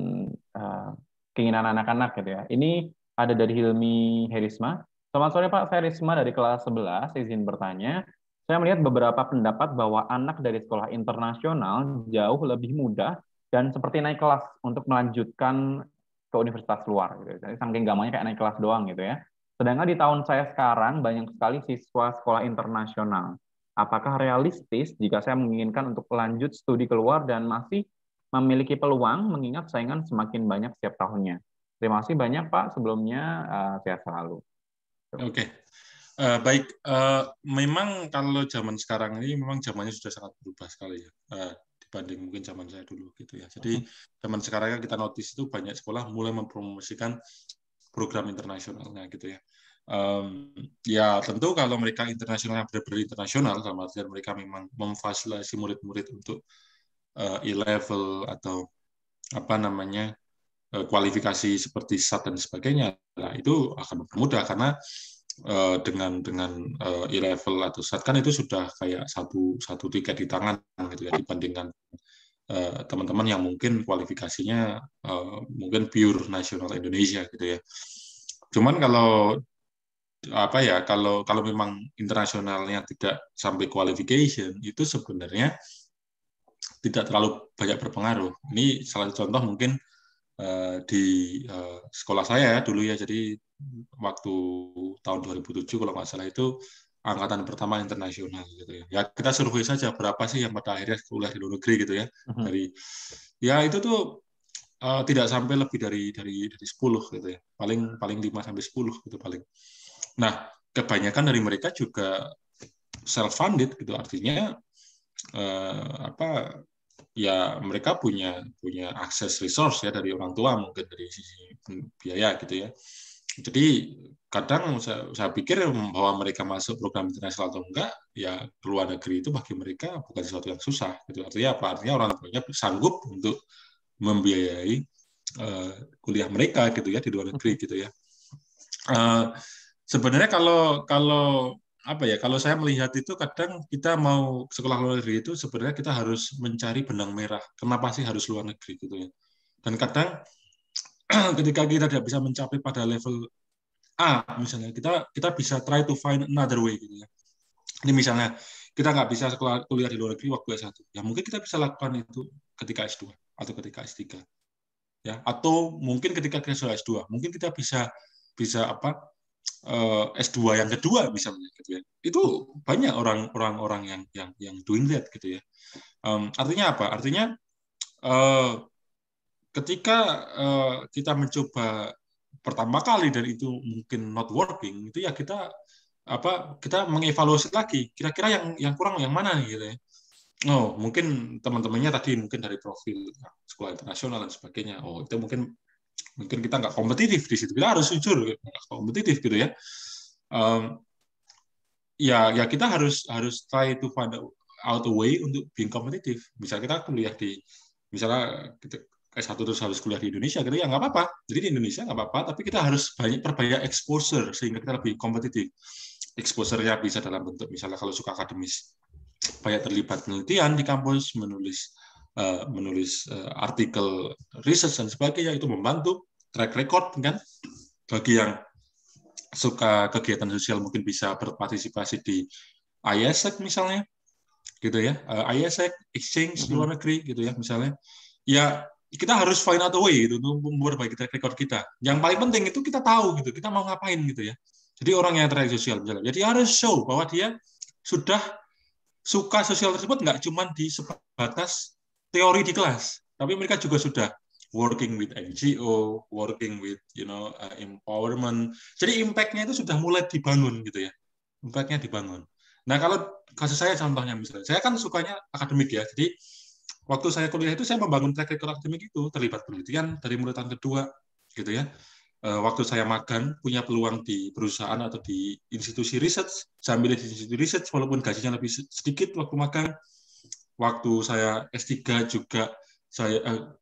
keinginan anak-anak gitu ya. Ini ada dari Hilmi Herisma. Selamat sore Pak, saya Risma dari kelas 11, izin bertanya. Saya melihat beberapa pendapat bahwa anak dari sekolah internasional jauh lebih mudah dan seperti naik kelas untuk melanjutkan ke universitas luar. Gitu. Jadi saking gampangnya kayak naik kelas doang gitu ya. Sedangkan di tahun saya sekarang banyak sekali siswa sekolah internasional. Apakah realistis jika saya menginginkan untuk lanjut studi keluar dan masih memiliki peluang mengingat saingan semakin banyak setiap tahunnya? Terima kasih banyak Pak. Sebelumnya sehat selalu. Oke. Baik. Memang kalau zaman sekarang ini memang zamannya sudah sangat berubah sekali ya. Dibanding mungkin zaman saya dulu gitu ya. Jadi zaman sekarang kita notice itu banyak sekolah mulai mempromosikan program internasionalnya gitu ya. Ya tentu kalau mereka internasional yang benar-benar internasional, dalam artian mereka memang memfasilitasi murid-murid untuk E-level atau kualifikasi seperti SAT dan sebagainya, nah itu akan mempermudah karena dengan E-level atau SAT kan itu sudah kayak satu tiket di tangan gitu ya, dibandingkan teman-teman yang mungkin kualifikasinya mungkin pure nasional Indonesia gitu ya. Cuman kalau memang internasionalnya tidak sampai qualification, itu sebenarnya tidak terlalu banyak berpengaruh. Ini salah satu contoh mungkin di sekolah saya dulu ya. Jadi waktu tahun 2007 kalau nggak salah itu angkatan pertama internasional gitu ya. Ya kita survei saja berapa sih yang pada akhirnya kuliah di luar negeri gitu ya. Itu tuh tidak sampai lebih dari 10 gitu ya. Paling 5 sampai 10 gitu paling. Nah, kebanyakan dari mereka juga self funded gitu, artinya mereka punya akses resource ya dari orang tua, mungkin dari sisi biaya gitu ya. Jadi kadang saya pikir bahwa mereka masuk program internasional atau enggak, ya luar negeri itu bagi mereka bukan sesuatu yang susah gitu. Artinya apa? Artinya orang tuanya sanggup untuk membiayai kuliah mereka gitu ya di luar negeri gitu ya. Sebenarnya kalau saya melihat itu kadang kita mau sekolah luar negeri itu sebenarnya kita harus mencari benang merah. Kenapa sih harus luar negeri gitu ya? Dan kadang ketika kita tidak bisa mencapai pada level A misalnya, kita bisa try to find another way gitu ya. Ini misalnya kita nggak bisa kuliah di luar negeri waktu S1, ya mungkin kita bisa lakukan itu ketika S2 atau ketika S3. Ya, atau mungkin ketika kita sudah S2, mungkin kita bisa S2 yang kedua misalnya gitu ya. Itu banyak orang-orang yang doing that gitu ya. Artinya apa? Artinya ketika kita mencoba pertama kali dan itu mungkin not working, itu ya kita mengevaluasi lagi kira-kira yang kurang yang mana gitu ya. Oh, mungkin teman-temannya tadi mungkin dari profil sekolah internasional dan sebagainya. Oh, itu mungkin kita nggak kompetitif di situ. Kita harus jujur, nggak kompetitif gitu ya. Ya kita harus try to find out a way untuk being kompetitif. Misalnya kita kuliah misalnya kita S1 terus harus kuliah di Indonesia, gitu ya nggak apa-apa. Jadi di Indonesia nggak apa-apa, tapi kita harus perbanyak exposure sehingga kita lebih kompetitif. Exposure-nya bisa dalam bentuk misalnya kalau suka akademis, banyak terlibat penelitian di kampus, menulis artikel research dan sebagainya, itu membantu. Track record kan, bagi yang suka kegiatan sosial mungkin bisa berpartisipasi di IASEC misalnya, gitu ya, IASEC, exchange di luar negeri gitu ya misalnya. Ya kita harus find out a way gitu untuk memperbaiki track record kita. Yang paling penting itu kita tahu gitu, kita mau ngapain gitu ya. Jadi orang yang tertarik sosial misalnya, jadi harus show bahwa dia sudah suka sosial tersebut nggak cuma di sebatas teori di kelas, tapi mereka juga sudah working with NGO, working with empowerment. Jadi impact-nya itu sudah mulai dibangun gitu ya. Impact-nya dibangun. Nah, kalau kasus saya contohnya misalnya, saya kan sukanya akademik ya. Jadi waktu saya kuliah itu saya membangun track record akademik itu, terlibat penelitian dari mulai tahun kedua gitu ya. Waktu saya magang punya peluang di perusahaan atau di institusi research, saya ambil di institusi research walaupun gajinya lebih sedikit waktu magang. Waktu saya S3 juga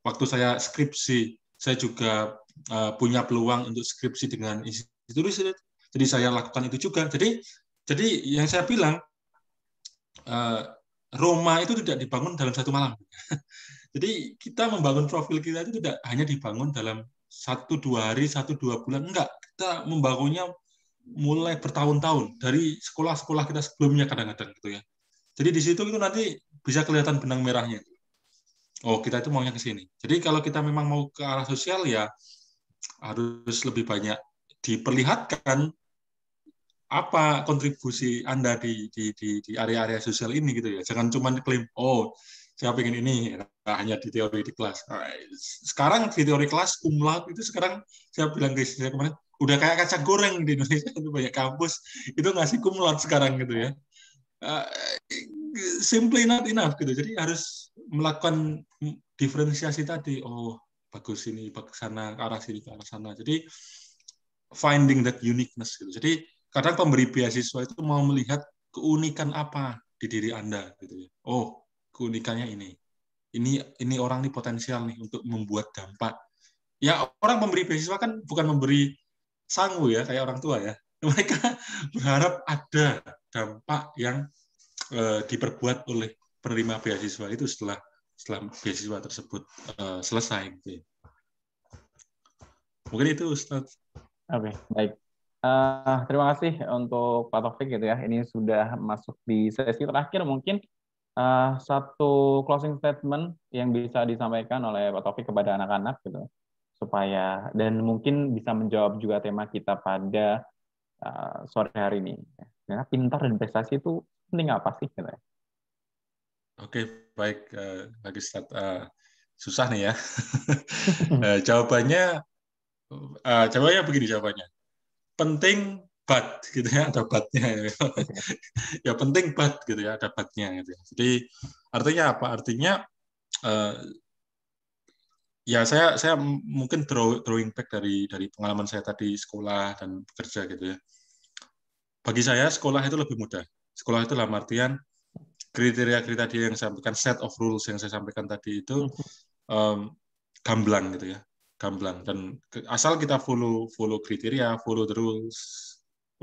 waktu saya skripsi, saya juga punya peluang untuk skripsi dengan institusi, jadi saya lakukan itu juga. Jadi yang saya bilang, Roma itu tidak dibangun dalam satu malam. Jadi kita membangun profil kita itu tidak hanya dibangun dalam 1-2 hari, 1-2 bulan, enggak. Kita membangunnya mulai bertahun-tahun dari sekolah-sekolah kita sebelumnya kadang-kadang gitu ya. Jadi di situ itu nanti bisa kelihatan benang merahnya. Oh, kita itu maunya ke sini. Jadi kalau kita memang mau ke arah sosial ya harus lebih banyak diperlihatkan apa kontribusi Anda di area-area sosial ini gitu ya. Jangan cuma klaim, oh saya pengen ini, hanya di teori di kelas. Sekarang di teori kelas cum laude itu sekarang saya bilang ke saya kemarin udah kayak kacang goreng di Indonesia, itu banyak kampus itu ngasih cum laude sekarang gitu ya. Simply not enough gitu. Jadi harus melakukan diferensiasi tadi. Oh, bagus ini, bagus sana, ke arah sini, ke arah sana. Jadi finding that uniqueness gitu. Jadi kadang pemberi beasiswa itu mau melihat keunikan apa di diri Anda gitu ya. Oh, keunikannya ini. Ini orang ini potensial nih untuk membuat dampak. Ya, orang pemberi beasiswa kan bukan memberi sangu ya, kayak orang tua ya. Mereka berharap ada dampak yang diperbuat oleh penerima beasiswa itu setelah beasiswa tersebut selesai. Gitu. Mungkin itu, Ustaz. Oke, baik. Terima kasih untuk Pak Taufik gitu ya. Ini sudah masuk di sesi terakhir mungkin satu closing statement yang bisa disampaikan oleh Pak Taufik kepada anak-anak gitu supaya dan mungkin bisa menjawab juga tema kita pada sore hari ini. Karena pintar dan prestasi itu penting apa sih gitu ya? Oke, baik, Ustaz. Susah nih ya. Jawabannya begini jawabannya. Penting but gitu ya, ada but-nya. Ya penting but gitu ya, ada but-nya gitu. Jadi artinya apa? Artinya ya saya mungkin drawing back dari pengalaman saya tadi sekolah dan bekerja gitu ya. Bagi saya sekolah itu lebih mudah. Sekolah itu dalam artian kriteria-kriteria yang saya sampaikan, set of rules yang saya sampaikan tadi itu gamblang gitu ya, gamblang. Dan asal kita follow kriteria, follow the rules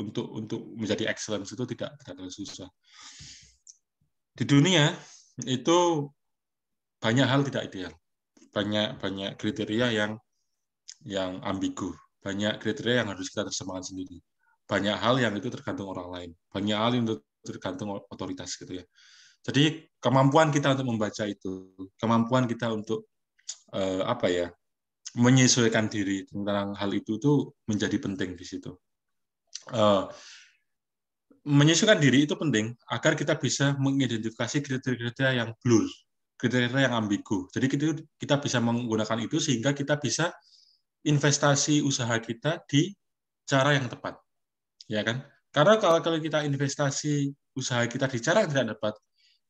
untuk menjadi excellence itu tidak terlalu susah. Di dunia itu banyak hal tidak ideal, banyak kriteria yang ambigu, banyak kriteria yang harus kita terjemahkan sendiri. Banyak hal yang itu tergantung orang lain, banyak hal yang itu tergantung otoritas gitu ya. Jadi kemampuan kita untuk membaca itu, kemampuan kita untuk menyesuaikan diri tentang hal itu tuh menjadi penting di situ. Menyesuaikan diri itu penting agar kita bisa mengidentifikasi kriteria-kriteria yang blur, kriteria yang ambigu. Jadi kita bisa menggunakan itu sehingga kita bisa investasi usaha kita di cara yang tepat, ya kan? Karena kalau kita investasi usaha kita di cara yang tidak tepat,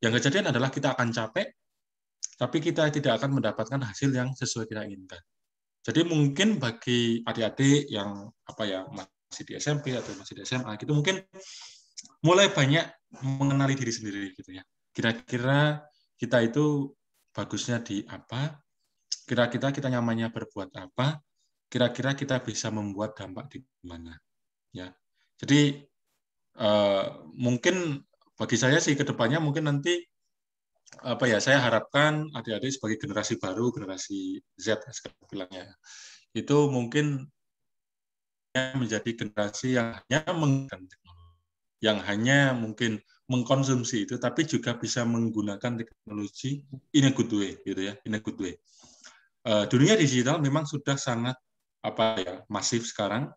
yang kejadian adalah kita akan capek, tapi kita tidak akan mendapatkan hasil yang sesuai kita inginkan. Jadi mungkin bagi adik-adik yang masih di SMP atau masih di SMA gitu, mungkin mulai banyak mengenali diri sendiri gitu ya. Kira-kira kita itu bagusnya di apa? Kira-kira kita nyamannya berbuat apa? Kira-kira kita bisa membuat dampak di mana? Ya. Jadi mungkin bagi saya sih kedepannya mungkin nanti saya harapkan adik-adik sebagai generasi baru, generasi Z sekarang bilangnya, itu mungkin menjadi generasi yang hanya menggunakan teknologi, yang hanya mungkin mengkonsumsi itu, tapi juga bisa menggunakan teknologi in a good way, gitu ya, in a good way. Dunia digital memang sudah sangat masif sekarang.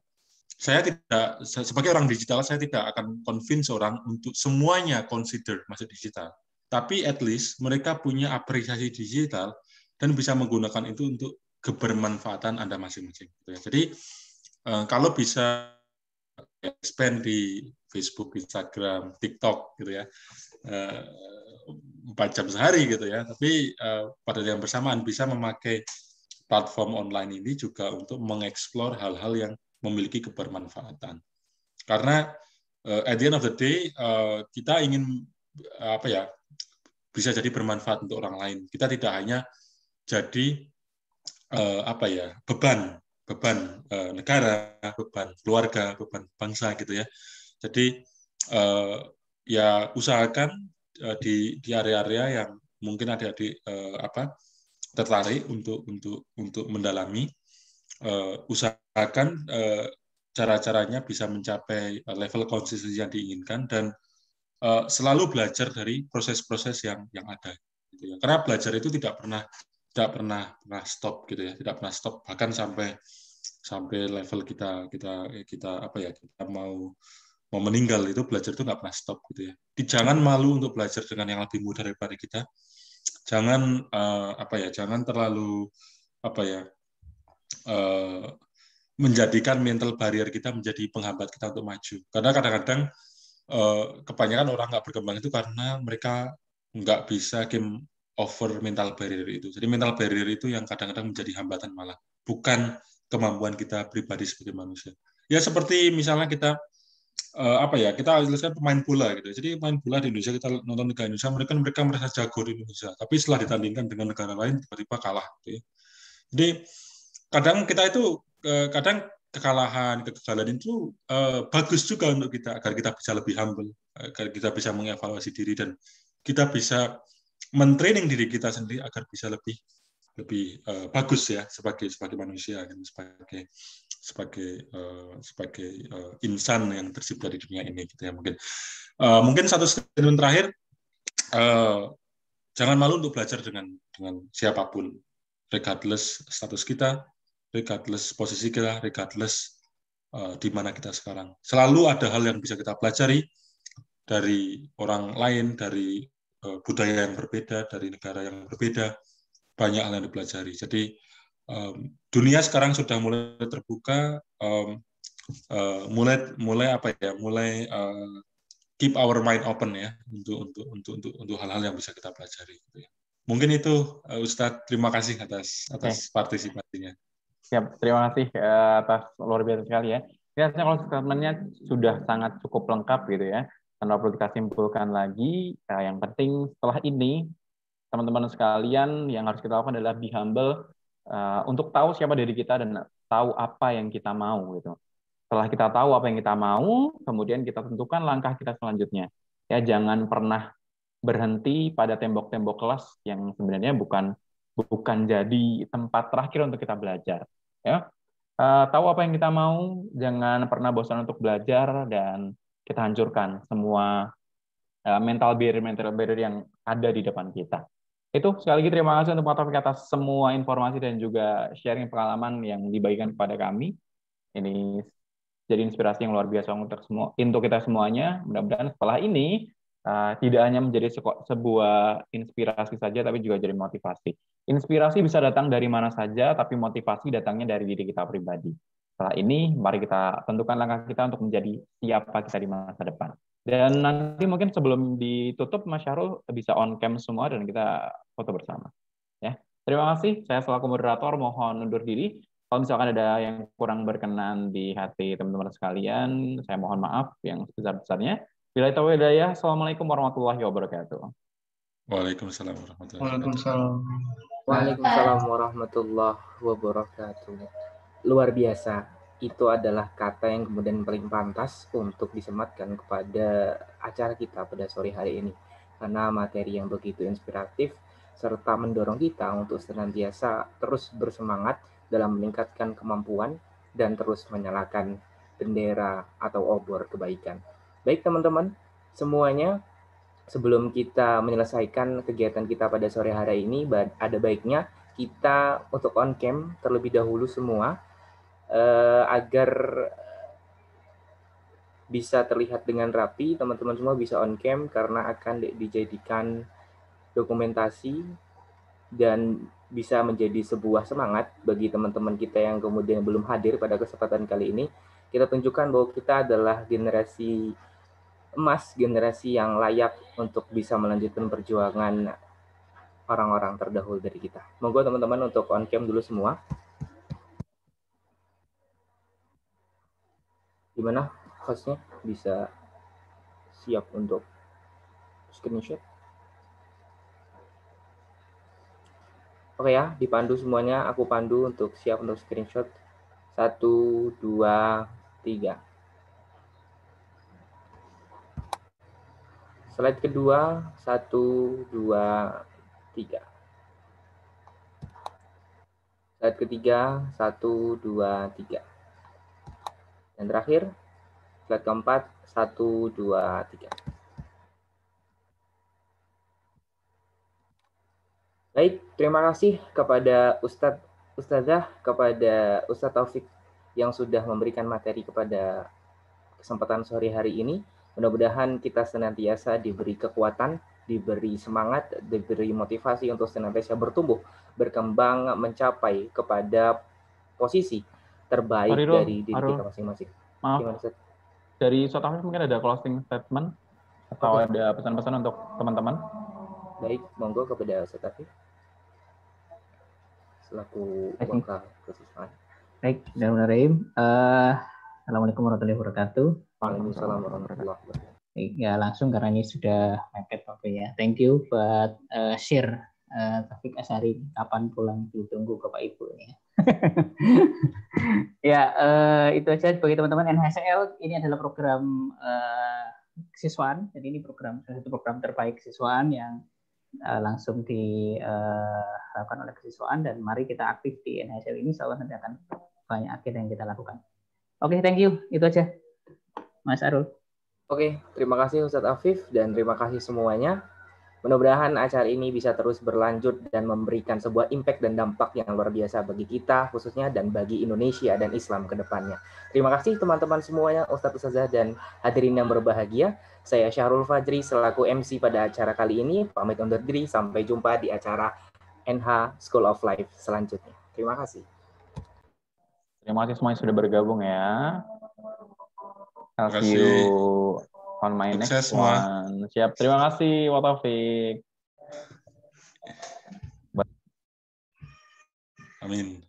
Saya tidak, sebagai orang digital, saya tidak akan convince orang untuk semuanya consider masuk digital. Tapi at least mereka punya apresiasi digital dan bisa menggunakan itu untuk kebermanfaatan Anda masing-masing. Jadi kalau bisa spend di Facebook, Instagram, TikTok gitu ya, 4 jam sehari gitu ya. Tapi pada yang bersamaan bisa memakai platform online ini juga untuk mengeksplor hal-hal yang memiliki kebermanfaatan. Karena at the end of the day kita ingin bisa jadi bermanfaat untuk orang lain. Kita tidak hanya jadi beban negara, beban keluarga, beban bangsa gitu ya. Jadi ya usahakan di area-area yang mungkin adik-adik tertarik untuk mendalami, usahakan cara-caranya bisa mencapai level konsistensi yang diinginkan dan selalu belajar dari proses-proses yang ada. Gitu ya. Karena belajar itu tidak pernah stop gitu ya, tidak pernah stop bahkan sampai level kita mau meninggal itu belajar itu nggak pernah stop gitu ya. Jangan malu untuk belajar dengan yang lebih muda daripada kita. Jangan jangan terlalu menjadikan mental barrier kita menjadi penghambat kita untuk maju. Karena kadang-kadang kebanyakan orang nggak berkembang itu karena mereka nggak bisa game over mental barrier itu. Jadi mental barrier itu yang kadang-kadang menjadi hambatan malah, bukan kemampuan kita pribadi sebagai manusia. Ya seperti misalnya kita kita lihat pemain bola gitu. Jadi pemain bola di Indonesia, kita nonton negara Indonesia, mereka merasa jago di Indonesia, tapi setelah ditandingkan dengan negara lain tiba-tiba kalah gitu ya. Jadi kadang kita itu kegagalan itu bagus juga untuk kita agar kita bisa lebih humble, agar kita bisa mengevaluasi diri dan kita bisa mentraining diri kita sendiri agar bisa lebih bagus ya sebagai manusia dan sebagai insan yang tercipta di dunia ini gitu ya. Mungkin satu statement terakhir, jangan malu untuk belajar dengan siapapun, regardless status kita, regardless posisi kita, regardless di mana kita sekarang. Selalu ada hal yang bisa kita pelajari dari orang lain, dari budaya yang berbeda, dari negara yang berbeda, banyak hal yang dipelajari. Jadi dunia sekarang sudah mulai terbuka, mulai keep our mind open ya untuk hal-hal yang bisa kita pelajari. Gitu ya. Mungkin itu Ustadz, terima kasih atas partisipasinya. Siap, terima kasih atas luar biasa sekali ya. Biasanya kalau statementnya sudah sangat cukup lengkap gitu ya, tanpa perlu kita simpulkan lagi. Yang penting setelah ini, teman-teman sekalian, yang harus kita lakukan adalah be humble untuk tahu siapa diri kita dan tahu apa yang kita mau gitu. Setelah kita tahu apa yang kita mau, kemudian kita tentukan langkah kita selanjutnya. Ya, jangan pernah berhenti pada tembok-tembok kelas yang sebenarnya bukan jadi tempat terakhir untuk kita belajar. Ya, tahu apa yang kita mau, jangan pernah bosan untuk belajar, dan kita hancurkan semua mental barrier yang ada di depan kita. Itu sekali lagi terima kasih untuk Pak Taufik atas semua informasi dan juga sharing pengalaman yang dibagikan kepada kami. Ini jadi inspirasi yang luar biasa untuk kita semuanya. Mudah-mudahan setelah ini tidak hanya menjadi sebuah inspirasi saja, tapi juga jadi motivasi. Inspirasi bisa datang dari mana saja, tapi motivasi datangnya dari diri kita pribadi. Setelah ini, mari kita tentukan langkah kita untuk menjadi siapa kita di masa depan. Dan nanti mungkin sebelum ditutup, Mas Syahrul bisa on cam semua dan kita foto bersama. Ya, terima kasih. Saya selaku moderator mohon undur diri. Kalau misalkan ada yang kurang berkenan di hati teman-teman sekalian, saya mohon maaf yang sebesar-besarnya. Bila itu hidayah, assalamualaikum warahmatullahi wabarakatuh. Waalaikumsalam warahmatullahi wabarakatuh. Waalaikumsalam. Waalaikumsalam warahmatullahi wabarakatuh. Luar biasa. Itu adalah kata yang kemudian paling pantas untuk disematkan kepada acara kita pada sore hari ini. Karena materi yang begitu inspiratif serta mendorong kita untuk senantiasa terus bersemangat dalam meningkatkan kemampuan dan terus menyalakan bendera atau obor kebaikan. Baik teman-teman, semuanya sebelum kita menyelesaikan kegiatan kita pada sore hari ini, ada baiknya kita untuk on cam terlebih dahulu semua, agar bisa terlihat dengan rapi. Teman-teman semua bisa on cam karena akan dijadikan dokumentasi dan bisa menjadi sebuah semangat bagi teman-teman kita yang kemudian belum hadir pada kesempatan kali ini. Kita tunjukkan bahwa kita adalah generasi emas, generasi yang layak untuk bisa melanjutkan perjuangan orang-orang terdahulu dari kita. Monggo teman-teman untuk on cam dulu semua. Gimana hostnya, bisa siap untuk screenshot? Oke ya, dipandu semuanya, aku pandu untuk siap untuk screenshot. 1, 2, 3. Slide kedua, 1, 2, 3. Slide ketiga, 1, 2, 3. Dan terakhir, slide keempat, 1, 2, 3. Baik, terima kasih kepada Ustazah, kepada Ustadz Taufik yang sudah memberikan materi kepada kesempatan sore hari ini. Mudah-mudahan kita senantiasa diberi kekuatan, diberi semangat, diberi motivasi untuk senantiasa bertumbuh, berkembang, mencapai kepada posisi terbaik dari diri kita masing-masing. Maaf, dari Ustadz Taufik mungkin ada closing statement atau ada pesan-pesan untuk teman-teman? Baik, monggo kepada Ustadz Taufik selaku wakil kesusahan. Baik, Bismillahirrahmanirrahim. Assalamualaikum warahmatullahi wabarakatuh. Waalaikumsalam warahmatullahi wabarakatuh. Ya, langsung karena ini sudah mepet waktu ya. Thank you buat share Taufik Ashari, kapan pulang ditunggu ke Pak Ibu ya. Ya, itu aja bagi teman-teman NHSL. Ini adalah program kesiswaan. Jadi ini salah satu program terbaik kesiswaan yang langsung dilakukan oleh kesiswaan, dan mari kita aktif di NHSL ini, insya Allah nanti akan banyak akhir yang kita lakukan. Oke, thank you. Itu aja, Mas Arul. Oke, terima kasih Ustadz Afif dan terima kasih semuanya. Mudah-mudahan acara ini bisa terus berlanjut dan memberikan sebuah impact dan dampak yang luar biasa bagi kita khususnya dan bagi Indonesia dan Islam ke depannya. Terima kasih teman-teman semuanya, Ustadz Ustazah dan hadirin yang berbahagia. Saya Syahrul Fajri selaku MC pada acara kali ini. Pamit undur diri, sampai jumpa di acara NH School of Life selanjutnya. Terima kasih. Terima kasih semuanya sudah bergabung ya. I'll see you on my next one. Siap, terima kasih Wa Taufik. Amin.